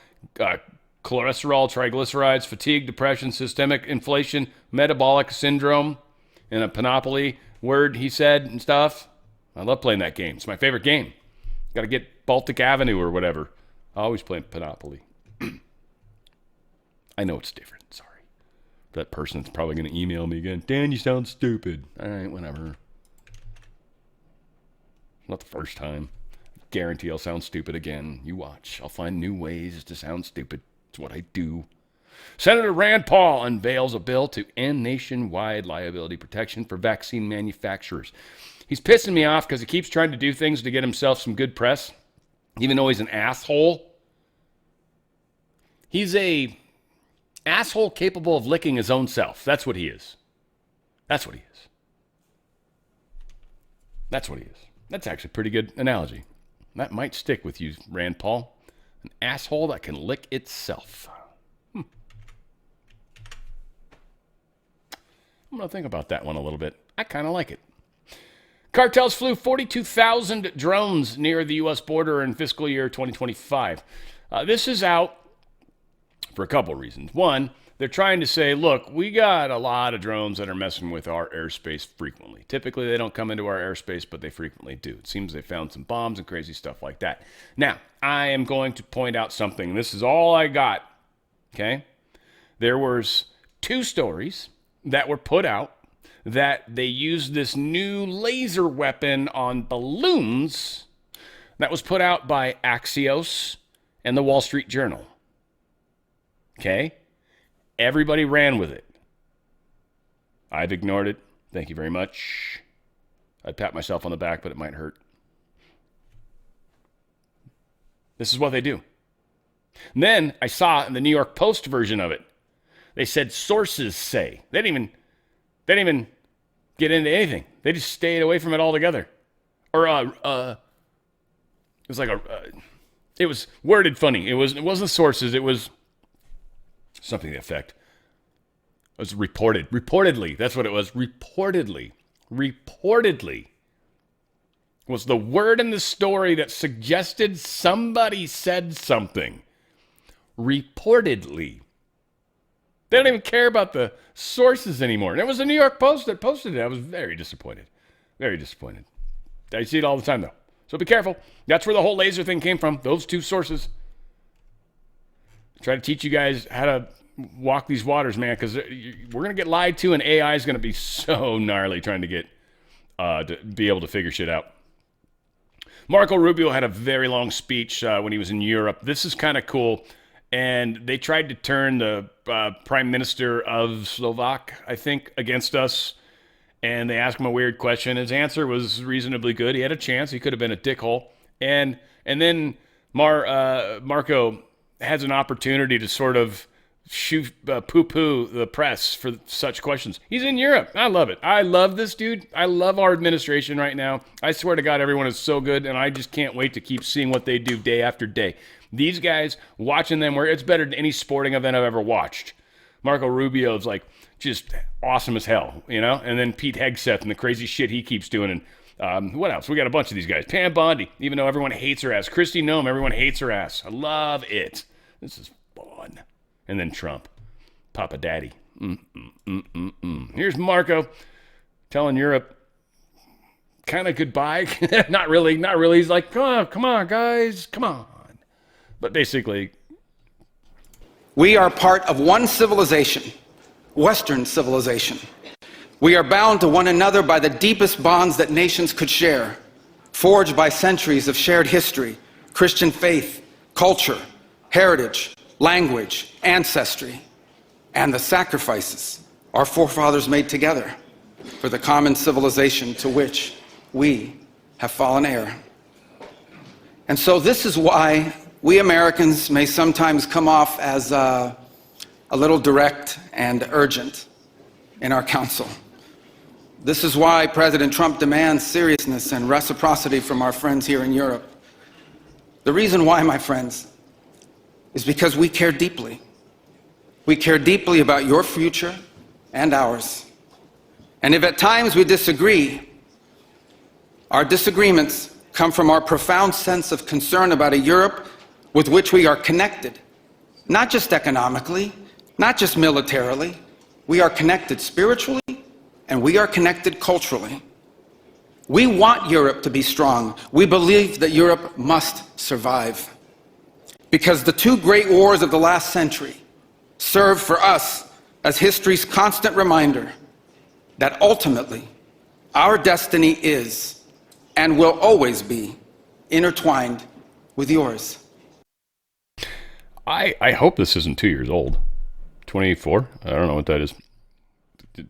cholesterol, triglycerides, fatigue, depression, systemic inflation, metabolic syndrome, and a panoply word he said and stuff. I love playing that game. It's my favorite game. Got to get Baltic Avenue or whatever. I always play Panoply. I know it's different. Sorry. That person's probably going to email me again. Dan, you sound stupid. All right, whatever. Not the first time. Guarantee I'll sound stupid again. You watch. I'll find new ways to sound stupid. It's what I do. Senator Rand Paul unveils a bill to end nationwide liability protection for vaccine manufacturers. He's pissing me off because he keeps trying to do things to get himself some good press, even though he's an asshole. He's a asshole capable of licking his own self. That's what he is. That's what he is. That's what he is. That's actually a pretty good analogy. That might stick with you, Rand Paul. An asshole that can lick itself. I'm going to think about that one a little bit. I kind of like it. Cartels flew 42,000 drones near the U.S. border in fiscal year 2025. This is out for a couple of reasons. One, they're trying to say, look, we got a lot of drones that are messing with our airspace frequently. Typically, they don't come into our airspace, but they frequently do. It seems they found some bombs and crazy stuff like that. Now, I am going to point out something. This is all I got, okay? There was 2 stories that were put out that they used this new laser weapon on balloons that was put out by Axios and the Wall Street Journal. Okay? Everybody ran with it. I've ignored it. Thank you very much. I'd pat myself on the back, but it might hurt. This is what they do. And then I saw in the New York Post version of it, they said sources say. They didn't even get into anything. They just stayed away from it altogether. Or it was like it was worded funny. It wasn't sources. It was something to the effect. It was reportedly. That's what it was. Reportedly was the word in the story that suggested somebody said something. Reportedly. They don't even care about the sources anymore. And it was the New York Post that posted it. I was very disappointed. Very disappointed. I see it all the time, though. So be careful. That's where the whole laser thing came from. Those 2 sources. Try to teach you guys how to walk these waters, man, because we're going to get lied to, and AI is going to be so gnarly trying to get to be able to figure shit out. Marco Rubio had a very long speech when he was in Europe. This is kind of cool. And they tried to turn the prime minister of Slovak, I think, against us. And they asked him a weird question. His answer was reasonably good. He had a chance. He could have been a dickhole. And then Marco has an opportunity to sort of poo-poo the press for such questions. He's in Europe. I love it. I love this dude. I love our administration right now. I swear to God, everyone is so good, and I just can't wait to keep seeing what they do day after day. These guys, watching them, where it's better than any sporting event I've ever watched. Marco Rubio's like just awesome as hell, you know? And then Pete Hegseth and the crazy shit he keeps doing. And what else? We got a bunch of these guys. Pam Bondi, even though everyone hates her ass. Kristi Noem, everyone hates her ass. I love it. This is fun. And then Trump. Papa Daddy. Here's Marco telling Europe kind of goodbye. Not really. He's like, come on, guys. Come on. But basically, we are part of one civilization, Western civilization. We are bound to one another by the deepest bonds that nations could share, forged by centuries of shared history, Christian faith, culture, heritage, language, ancestry, and the sacrifices our forefathers made together for the common civilization to which we have fallen heir. And so this is why we Americans may sometimes come off as a little direct and urgent in our counsel. This is why President Trump demands seriousness and reciprocity from our friends here in Europe. The reason why, my friends, is because we care deeply. We care deeply about your future and ours. And if at times we disagree, our disagreements come from our profound sense of concern about a Europe with which we are connected, not just economically, not just militarily. We are connected spiritually, and we are connected culturally. We want Europe to be strong. We believe that Europe must survive. Because the 2 great wars of the last century serve for us as history's constant reminder that ultimately our destiny is and will always be intertwined with yours. I hope this isn't 2 years old. 24? I don't know what that is.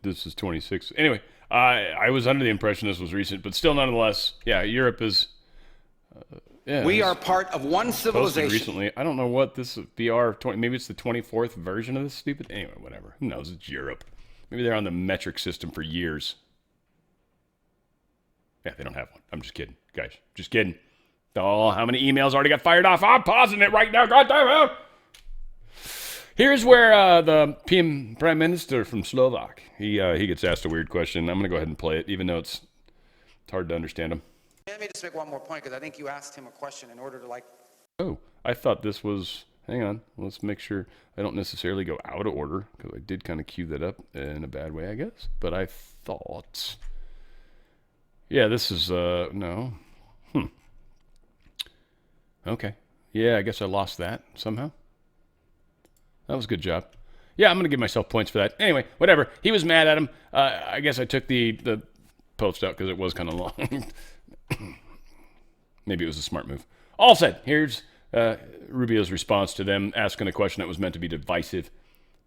This is 26. Anyway, I was under the impression this was recent, but still nonetheless, yeah, Europe is... we are part of one civilization. Recently, I don't know what this BR20, maybe it's the 24th version of this stupid... Anyway, whatever. Who knows? It's Europe. Maybe they're on the metric system for years. Yeah, they don't have one. I'm just kidding, guys. Just kidding. Oh, how many emails already got fired off? I'm pausing it right now. God damn it. Here's where the Prime Minister from Slovak, he gets asked a weird question. I'm going to go ahead and play it, even though it's hard to understand him. Let me just make one more point, because I think you asked him a question in order to Oh, I thought this was... Hang on. Let's make sure I don't necessarily go out of order, because I did kind of cue that up in a bad way, I guess. But I thought... Yeah, this is... No. Okay. Yeah, I guess I lost that somehow. That was a good job. Yeah, I'm going to give myself points for that. Anyway, whatever. He was mad at him. I guess I took the post out because it was kind of long. Maybe it was a smart move. All said, here's Rubio's response to them asking a question that was meant to be divisive,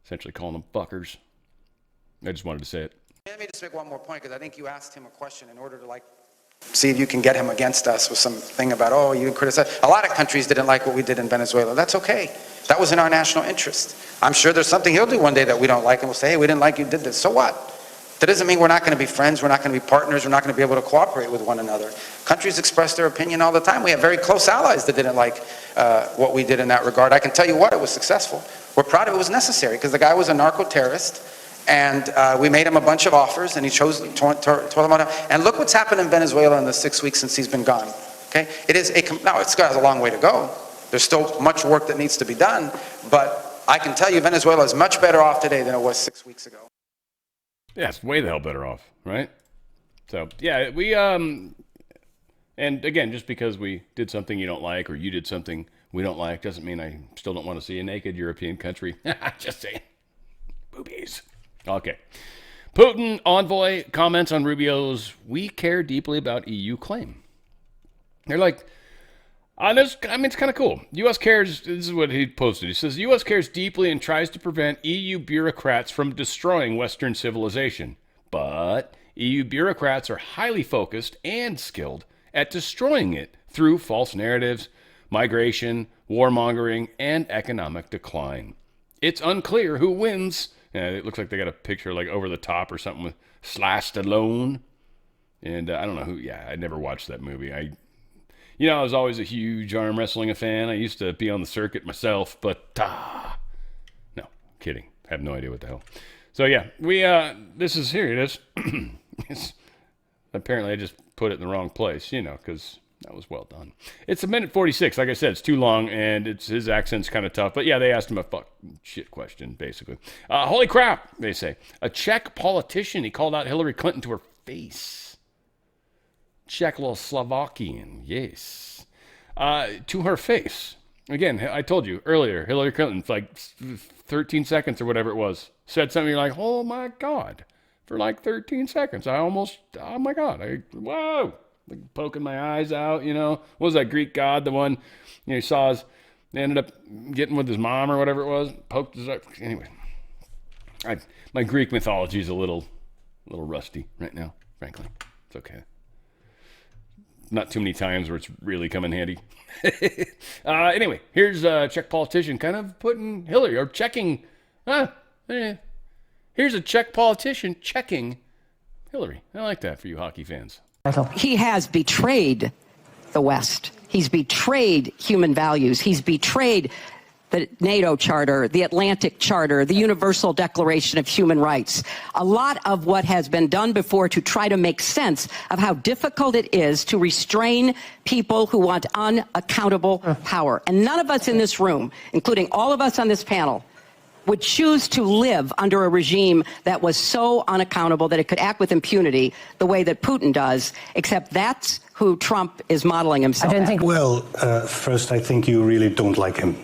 essentially calling them fuckers. I just wanted to say it. Let me just make one more point, because I think you asked him a question in order to see if you can get him against us with something about, oh, you criticize. A lot of countries didn't like what we did in Venezuela. That's okay. That was in our national interest. I'm sure there's something he'll do one day that we don't like, and we'll say, hey, we didn't like you did this. So what? That doesn't mean we're not going to be friends, we're not going to be partners, we're not going to be able to cooperate with one another. Countries express their opinion all the time. We have very close allies that didn't like what we did in that regard. I can tell you what, it was successful. We're proud of it. It was necessary, because the guy was a narco-terrorist, and we made him a bunch of offers, and he chose to tore them out. And look what's happened in Venezuela in the 6 weeks since he's been gone. Okay, now it's got a long way to go. There's still much work that needs to be done, but I can tell you Venezuela is much better off today than it was 6 weeks ago. Yeah, it's way the hell better off, right? So, yeah, we, and again, just because we did something you don't like, or you did something we don't like, doesn't mean I still don't want to see a naked European country. Just saying. Boobies. Okay. Putin envoy comments on Rubio's "we care deeply about EU" claim. They're like, it's kind of cool. U.S. cares, this is what he posted. He says, U.S. cares deeply and tries to prevent EU bureaucrats from destroying Western civilization. But EU bureaucrats are highly focused and skilled at destroying it through false narratives, migration, warmongering, and economic decline. It's unclear who wins. It looks like they got a picture like over the top or something with Slashed Alone. And I don't know who, I never watched that movie. I was always a huge arm wrestling fan. I used to be on the circuit myself, but no, kidding. Have no idea what the hell. So yeah, here it is. Apparently I just put it in the wrong place, because that was well done. It's a minute 46. Like I said, it's too long, and his accent's kind of tough. But yeah, they asked him a shit question, basically. Holy crap, they say. A Czech politician, he called out Hillary Clinton to her face. Czechoslovakian, yes. To her face. Again, I told you earlier, Hillary Clinton, like 13 seconds or whatever it was, said something, you're like, oh my God. For like 13 seconds. Oh my God. Whoa. Like poking my eyes out, What was that Greek god? The one, he saw ended up getting with his mom or whatever it was. Poked his eye. Anyway. My Greek mythology is a little rusty right now, frankly. It's okay. Not too many times where it's really come in handy. Anyway, here's a Czech politician kind of putting Hillary, or checking. Here's a Czech politician checking Hillary. I like that for you hockey fans. He has betrayed the West. He's betrayed human values. He's betrayed the NATO Charter, the Atlantic Charter, the Universal Declaration of Human Rights. A lot of what has been done before to try to make sense of how difficult it is to restrain people who want unaccountable power. And none of us in this room, including all of us on this panel, would choose to live under a regime that was so unaccountable that it could act with impunity the way that Putin does, except that's who Trump is modeling himself after. Well, first, I think you really don't like him.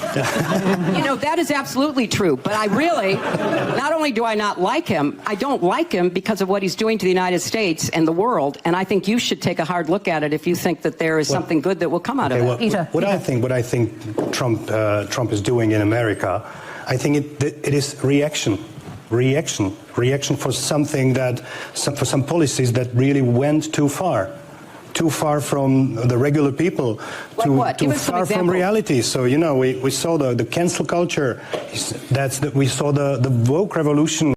You know, that is absolutely true. But I really, not only do I not like him, I don't like him because of what he's doing to the United States and the world. And I think you should take a hard look at it if you think that there is something good that will come out of it. What I think Trump is doing in America, I think it is reaction for something for some policies that really went too far from the regular people, too far from reality. So, you know, we saw the cancel culture. We saw the woke revolution.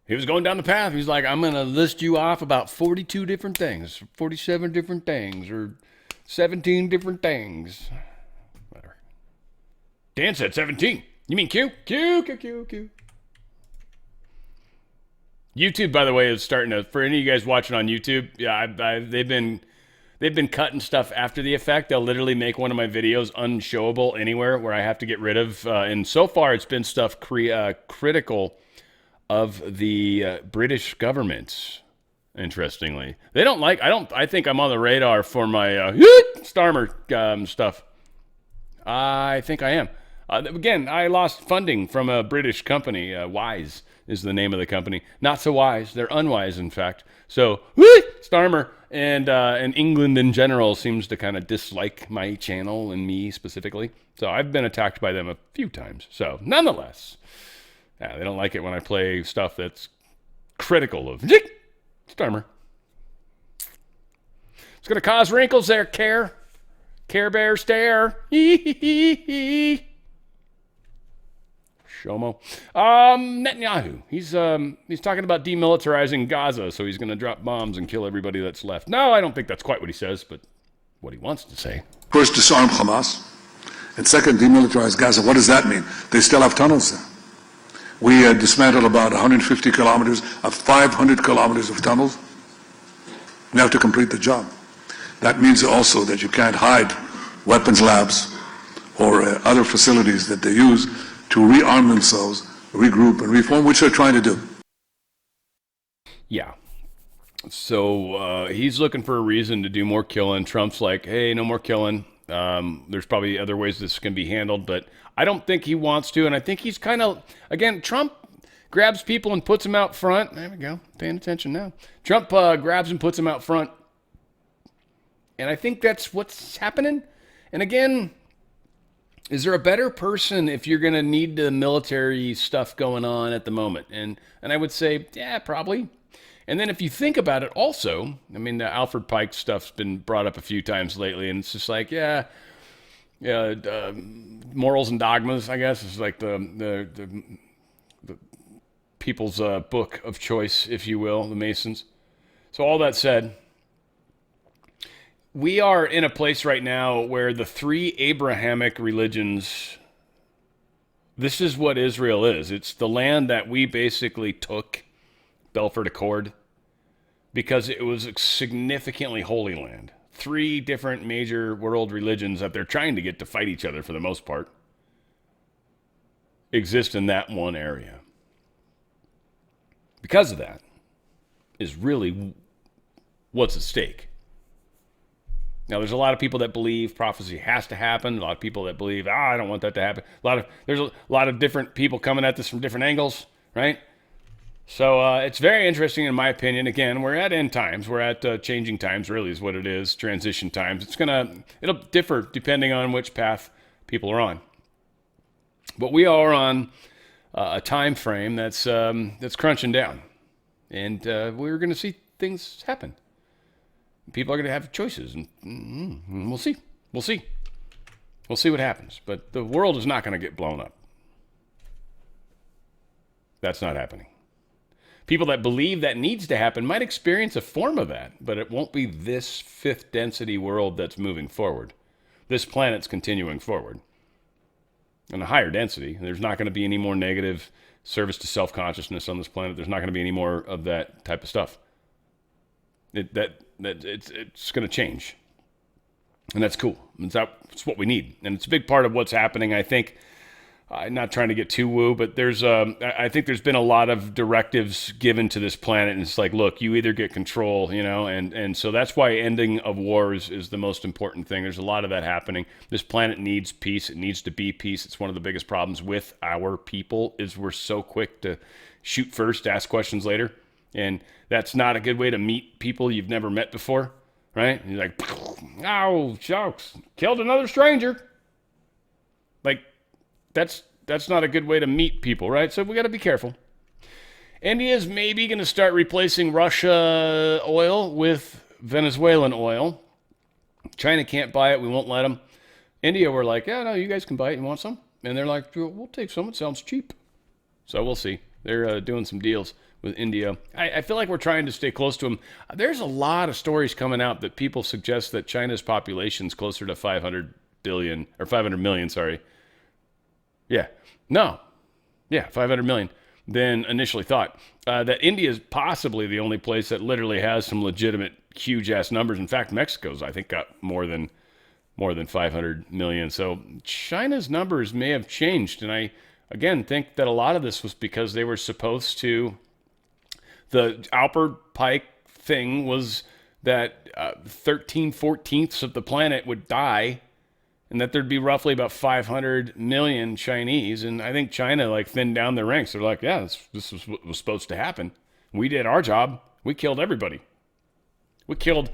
He was going down the path. He's like, I'm going to list you off about 42 different things, 47 different things, or 17 different things. Whatever. Dan said 17. You mean Q? Q. YouTube, by the way, is starting to, for any of you guys watching on YouTube, yeah, they've been cutting stuff after the effect. They'll literally make one of my videos unshowable anywhere where I have to get rid of. And so far, it's been stuff critical of the British government. Interestingly, they don't like. I think I'm on the radar for my Starmer stuff. I think I am. Again, I lost funding from a British company. Wise is the name of the company. Not so wise. They're unwise, in fact. So, Starmer and England in general seems to kind of dislike my channel and me specifically. So I've been attacked by them a few times. So nonetheless, they don't like it when I play stuff that's critical of Starmer. It's going to cause wrinkles there, Care Bear stare. Shomo. Netanyahu. He's talking about demilitarizing Gaza, so he's going to drop bombs and kill everybody that's left. No, I don't think that's quite what he says, but what he wants to say. First, disarm Hamas, and second, demilitarize Gaza. What does that mean? They still have tunnels there. We dismantled about 150 kilometers of 500 kilometers of tunnels. We have to complete the job. That means also that you can't hide weapons labs or other facilities that they use to rearm themselves, regroup, and reform, which they're trying to do. Yeah. So he's looking for a reason to do more killing. Trump's like, hey, no more killing. There's probably other ways this can be handled, but I don't think he wants to. And I think he's kind of, again, Trump grabs people and puts them out front. There we go. Paying attention now. Trump grabs and puts them out front. And I think that's what's happening. And again, is there a better person if you're going to need the military stuff going on at the moment? And I would say, yeah, probably. And then if you think about it also, I mean, the Alfred Pike stuff's been brought up a few times lately, and it's just like, morals and dogmas, I guess, is like the people's book of choice, if you will, the Masons. So all that said, we are in a place right now where the three Abrahamic religions, this is what Israel is. It's the land that we basically took, Belfort Accord, because it was a significantly holy land. Three different major world religions that they're trying to get to fight each other for the most part exist in that one area. Because of that is really what's at stake. Now, there's a lot of people that believe prophecy has to happen. A lot of people that believe, I don't want that to happen. There's a lot of different people coming at this from different angles, right? So it's very interesting, in my opinion. Again, we're at end times. We're at changing times, really, is what it is. Transition times. It'll differ depending on which path people are on. But we are on a time frame that's crunching down, and we're going to see things happen. People are going to have choices, and we'll see. We'll see what happens. But the world is not going to get blown up. That's not happening. People that believe that needs to happen might experience a form of that, but it won't be this fifth density world that's moving forward. This planet's continuing forward. On a higher density, there's not going to be any more negative service to self-consciousness on this planet. There's not going to be any more of that type of stuff. It's going to change, and that's cool. It's what we need, and it's a big part of what's happening. I think not trying to get too woo, but I think there's been a lot of directives given to this planet, and it's like, look, you either get control, and so that's why ending of wars is the most important thing. There's a lot of that happening. This planet needs peace. It needs to be peace. It's one of the biggest problems with our people is we're so quick to shoot first, ask questions later, and that's not a good way to meet people you've never met before, right? And you're like, oh, shucks, killed another stranger. Like, that's not a good way to meet people, right? So we got to be careful. India's maybe going to start replacing Russia oil with Venezuelan oil. China can't buy it. We won't let them. India, we're like, yeah, no, you guys can buy it. You want some? And they're like, we'll take some. It sounds cheap. So we'll see. They're doing some deals with India. I feel like we're trying to stay close to them. There's a lot of stories coming out that people suggest that China's population is closer to 500 million, sorry. Yeah. No. Yeah, 500 million than initially thought. That India is possibly the only place that literally has some legitimate huge-ass numbers. In fact, Mexico's, I think, got more than 500 million. So China's numbers may have changed. And I, again, think that a lot of this was because they were supposed to... The Albert Pike thing was that 13/14ths of the planet would die, and that there'd be roughly about 500 million Chinese. And I think China thinned down their ranks. They're like, yeah, this is what was supposed to happen. We did our job. We killed everybody. We killed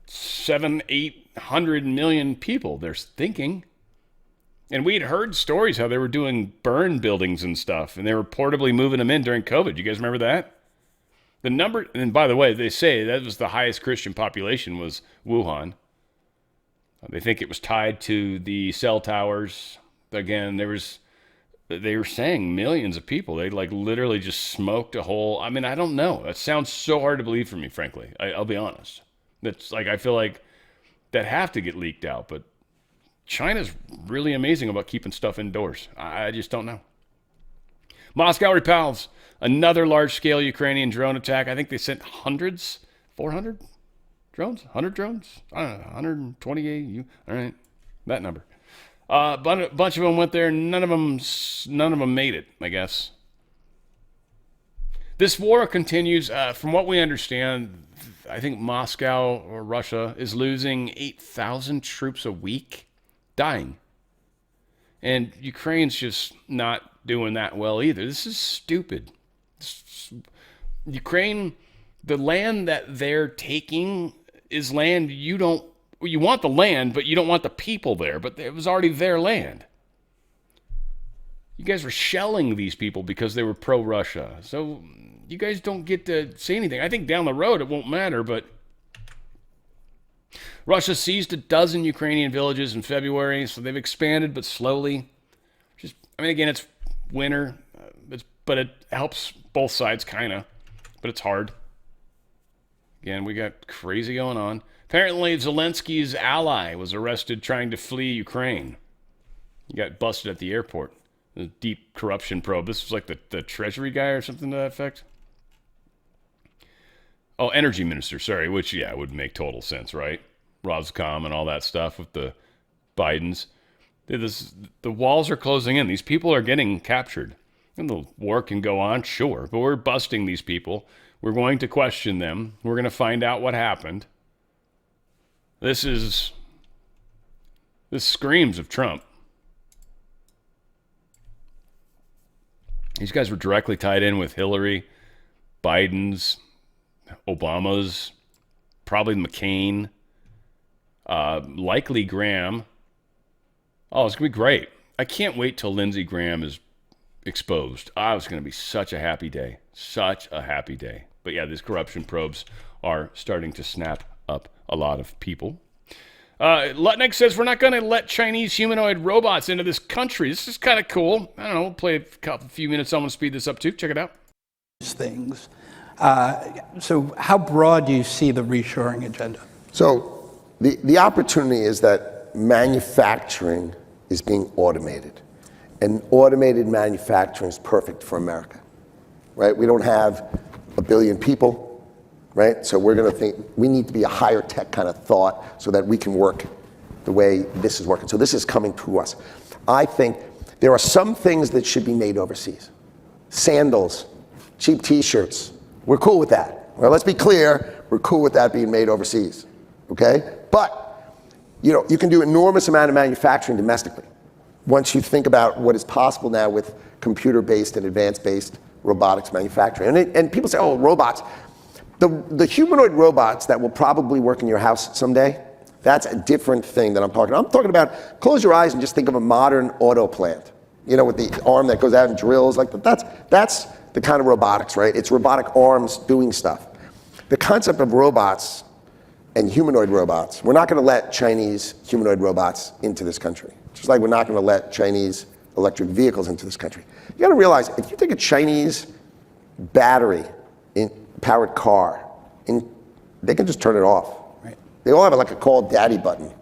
700-800 million people, they're thinking. And we had heard stories how they were doing burn buildings and stuff, and they were portably moving them in during COVID. You guys remember that? The number, and by the way, they say that was the highest Christian population was Wuhan. They think it was tied to the cell towers. Again, they were saying millions of people. They literally just smoked a whole. I mean, I don't know. That sounds so hard to believe for me, frankly. I'll be honest. That's I feel like that have to get leaked out. But China's really amazing about keeping stuff indoors. I just don't know. Moscow repels another large-scale Ukrainian drone attack. I think they sent hundreds, 400 drones, 100 drones, I don't know, 128. All right, that number. A bunch of them went there. None of them made it, I guess. This war continues. From what we understand, I think Moscow or Russia is losing 8,000 troops a week, dying. And Ukraine's just not doing that well either. This is stupid. Ukraine, the land that they're taking is land you want the land, but you don't want the people there. But it was already their land. You guys were shelling these people because they were pro-Russia. So you guys don't get to say anything. I think down the road it won't matter, but Russia seized a dozen Ukrainian villages in February, so they've expanded, but slowly. Again, it's winter, but it helps both sides, kind of, but it's hard. Again, we got crazy going on. Apparently, Zelensky's ally was arrested trying to flee Ukraine. He got busted at the airport. A deep corruption probe. This was like the Treasury guy or something to that effect. Oh, energy minister, sorry, which, yeah, would make total sense, right? Roscom and all that stuff with the Bidens. The walls are closing in. These people are getting captured. And the war can go on, sure, but we're busting these people. We're going to question them. We're going to find out what happened. This screams of Trump. These guys were directly tied in with Hillary, Biden's, Obama's, probably McCain, likely Graham. Oh, it's going to be great. I can't wait till Lindsey Graham is exposed. It's going to be such a happy day. Such a happy day. But yeah, these corruption probes are starting to snap up a lot of people. Lutnick says, we're not going to let Chinese humanoid robots into this country. This is kind of cool. I don't know. We'll play a few minutes. I'm going to speed this up too. Check it out. Things. So how broad do you see the reshoring agenda? So the opportunity is that manufacturing is being automated. And automated manufacturing is perfect for America, right? We don't have 1 billion people, right? So we're going to think we need to be a higher tech kind of thought so that we can work the way this is working. So this is coming to us. I think There are some things that should be made overseas. Sandals, cheap t-shirts. We're cool with that. Well, let's be clear, we're cool with that being made overseas, okay? But, you know, you can do enormous amount of manufacturing domestically once you think about what is possible now with computer-based and advanced-based robotics manufacturing. And people say, oh, robots. The humanoid robots that will probably work in your house someday, that's a different thing that I'm talking about. I'm talking about, close your eyes and just think of a modern auto plant, you know, with the arm that goes out and drills like that. That's the kind of robotics, right? It's robotic arms doing stuff. The concept of robots and humanoid robots, we're not going to let Chinese humanoid robots into this country. Just like we're not going to let Chinese electric vehicles into this country. You got to realize, if you take a Chinese battery powered car, they can just turn it off. Right. They all have like a call daddy button,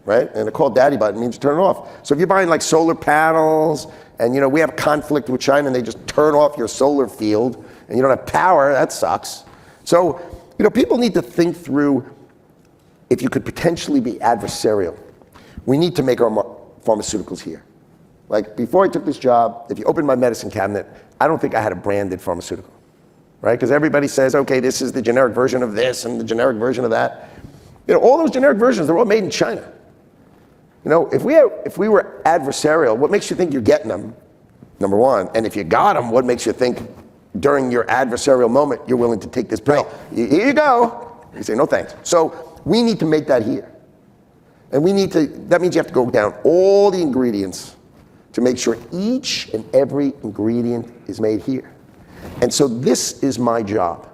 right? And a call daddy button means turn it off. So if you're buying like solar panels, and you know we have conflict with China, and they just turn off your solar field, and you don't have power, that sucks. So, you know, people need to think through if you could potentially be adversarial. We need to make our pharmaceuticals here. Like, before I took this job, if you opened my medicine cabinet, I don't think I had a branded pharmaceutical, right? Because everybody says, okay, this is the generic version of this and the generic version of that. You know, all those generic versions, they're all made in China. You know, if we were adversarial, what makes you think you're getting them, number one? And if you got them, what makes you think during your adversarial moment you're willing to take this pill? Right. Here you go. You say, no thanks. So we need to make that here. And that means you have to go down all the ingredients to make sure each and every ingredient is made here. And so this is my job.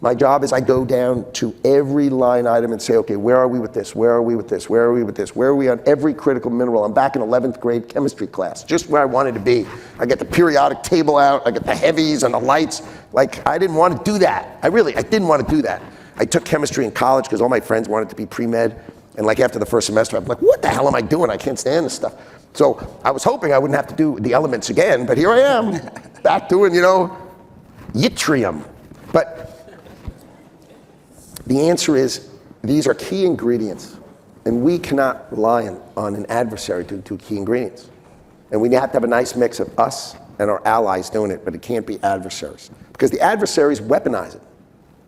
My job is I go down to every line item and say, okay, where are we with this? Where are we with this? Where are we with this? Where are we on every critical mineral? I'm back in 11th grade chemistry class, just where I wanted to be. I get the periodic table out, I get the heavies and the lights. Like, I didn't want to do that. I didn't want to do that. I took chemistry in college because all my friends wanted to be pre-med. And like after the first semester, I'm like, what the hell am I doing? I can't stand this stuff. So I was hoping I wouldn't have to do the elements again, but here I am, back doing, you know, yttrium. But the answer is, these are key ingredients, and we cannot rely on an adversary to do key ingredients. And we have to have a nice mix of us and our allies doing it, but it can't be adversaries. Because the adversaries weaponize it.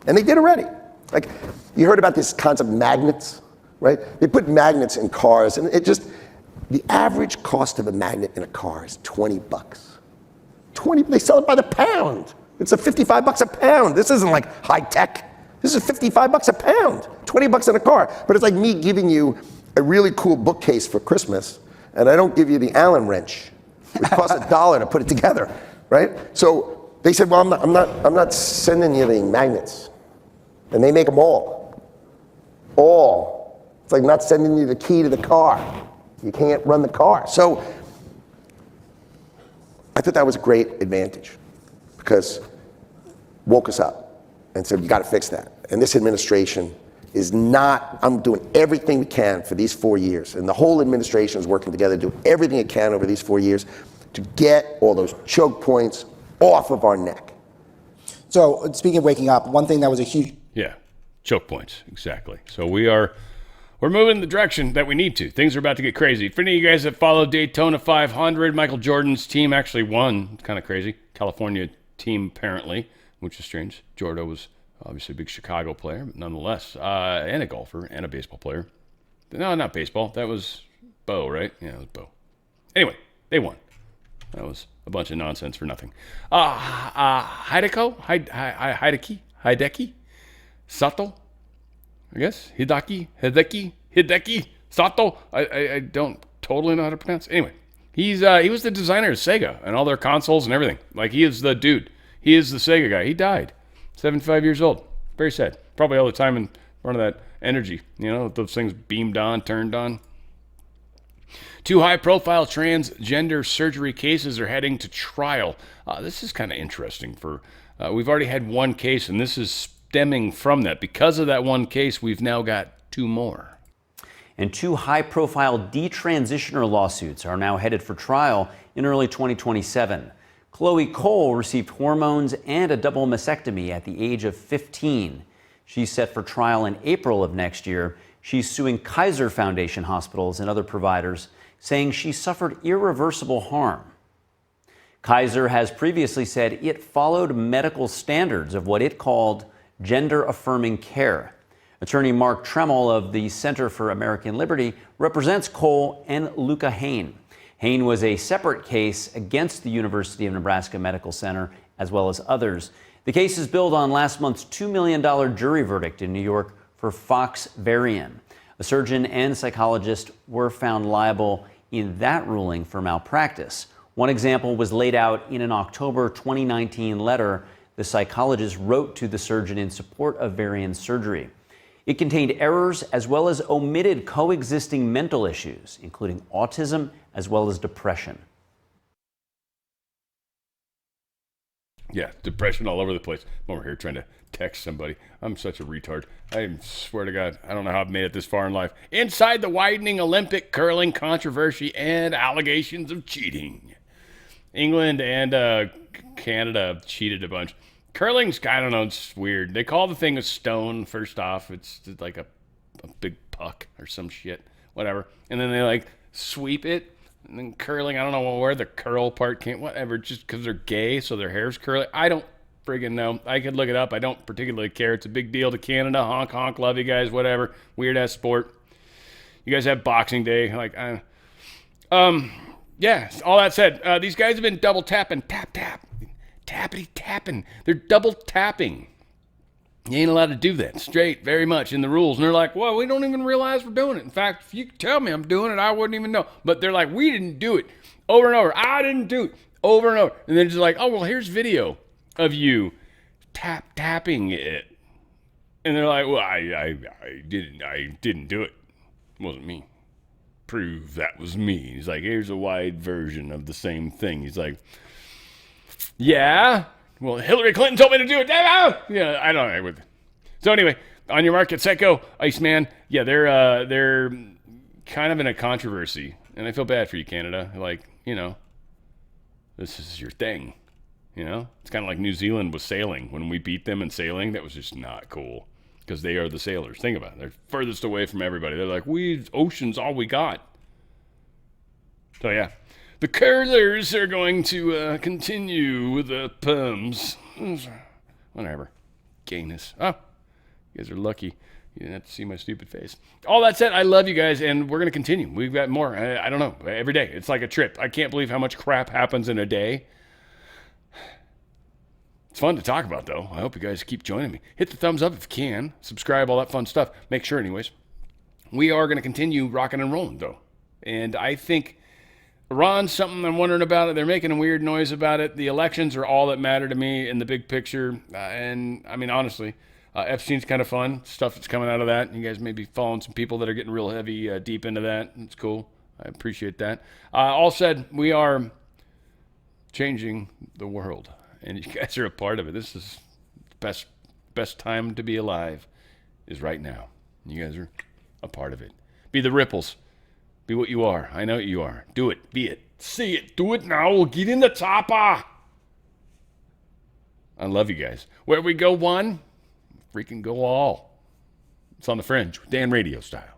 And they did already. Like, you heard about this concept of magnets, right? They put magnets in cars, and the average cost of a magnet in a car is $20. They sell it by the pound. It's a $55 a pound. This isn't like high tech. This is $55 a pound, $20 in a car. But it's like me giving you a really cool bookcase for Christmas, and I don't give you the Allen wrench. It costs $1 to put it together, right? So they said, well, I'm not sending you the magnets, and they make them all. It's like not sending you the key to the car. You can't run the car. So I thought that was a great advantage, because woke us up and said, you got to fix that. And this administration is not, I'm doing everything we can for these 4 years. And the whole administration is working together to do everything it can over these 4 years to get all those choke points off of our neck. So speaking of waking up, one thing that was a huge... Yeah, choke points, exactly. So we're moving in the direction that we need to. Things are about to get crazy. For any of you guys that follow Daytona 500, Michael Jordan's team actually won. It's kind of crazy. California team, apparently, which is strange. Jordo was obviously a big Chicago player, but nonetheless, and a golfer and a baseball player. No, not baseball. That was Bo, right? Yeah, it was Bo. Anyway, they won. That was a bunch of nonsense for nothing. Hideki, Sato, I guess. Hideki, Sato. I don't totally know how to pronounce it. Anyway, he was the designer of Sega and all their consoles and everything. Like, he is the dude. He is the Sega guy. He died, 75 years old. Very sad. Probably all the time in front of that energy. You know, those things beamed on, turned on. 2 high-profile transgender surgery cases are heading to trial. This is kind of interesting. We've already had one case, and this is stemming from that. Because of that one case, we've now got 2 more. And 2 high-profile detransitioner lawsuits are now headed for trial in early 2027. Chloe Cole received hormones and a double mastectomy at the age of 15. She's set for trial in April of next year. She's suing Kaiser Foundation hospitals and other providers saying she suffered irreversible harm. Kaiser has previously said it followed medical standards of what it called gender-affirming care. Attorney Mark Tremmel of the Center for American Liberty represents Cole and Luca Hain. Hain was a separate case against the University of Nebraska Medical Center, as well as others. The case is built on last month's $2 million jury verdict in New York for Fox Varian. A surgeon and psychologist were found liable in that ruling for malpractice. One example was laid out in an October 2019 letter the psychologist wrote to the surgeon in support of Varian's surgery. It contained errors as well as omitted coexisting mental issues, including autism as well as depression. Yeah, depression all over the place. I'm over here trying to text somebody. I'm such a retard. I swear to God, I don't know how I've made it this far in life. Inside the widening Olympic curling controversy and allegations of cheating. England and Canada have cheated a bunch. Curling's, I don't know, it's weird. They call the thing a stone, first off. It's like a big puck or some shit. Whatever. And then they like sweep it. And then curling, I don't know where the curl part came, whatever, just because they're gay, so their hair's curly. I don't friggin' know. I could look it up. I don't particularly care. It's a big deal to Canada. Honk, honk, love you guys, whatever. Weird-ass sport. You guys have Boxing Day. Yeah, all that said, these guys have been double tapping. Tap, tap. Tappity tapping. They're double tapping. You ain't allowed to do that straight very much in the rules. And they're like, well, we don't even realize we're doing it. In fact, if you tell me I'm doing it, I wouldn't even know. But they're like, we didn't do it. Over and over. I didn't do it. Over and over. And then just like, oh, well, here's video of you tapping it. And they're like, well, I didn't do it. It wasn't me. Prove that was me. He's like, here's a wide version of the same thing. He's like, yeah. Well, Hillary Clinton told me to do it. Yeah, I don't know. So anyway, on your mark, get set, go, Iceman. Yeah, they're kind of in a controversy, and I feel bad for you, Canada. Like, this is your thing. It's kind of like New Zealand was sailing. When we beat them in sailing, that was just not cool because they are the sailors. Think about it. They're furthest away from everybody. They're like, ocean's all we got. So yeah. The curlers are going to continue with the perms. Whatever. Gayness. Oh, you guys are lucky. You didn't have to see my stupid face. All that said, I love you guys, and we're going to continue. We've got more. I don't know. Every day. It's like a trip. I can't believe how much crap happens in a day. It's fun to talk about, though. I hope you guys keep joining me. Hit the thumbs up if you can. Subscribe, all that fun stuff. Make sure, anyways. We are going to continue rocking and rolling, though. And I think Iran's something I'm wondering about it. They're making a weird noise about it. The elections are all that matter to me in the big picture. And, I mean, honestly, Epstein's kind of fun. Stuff that's coming out of that. You guys may be following some people that are getting real heavy, deep into that. It's cool. I appreciate that. All said, we are changing the world. And you guys are a part of it. This is the best time to be alive is right now. You guys are a part of it. Be the ripples. Be what you are. I know what you are. Do it. Be it. See it. Do it now. Get in the chopper. I love you guys. Where we go one, freaking go all. It's on the Fringe with Dan RadioStyle.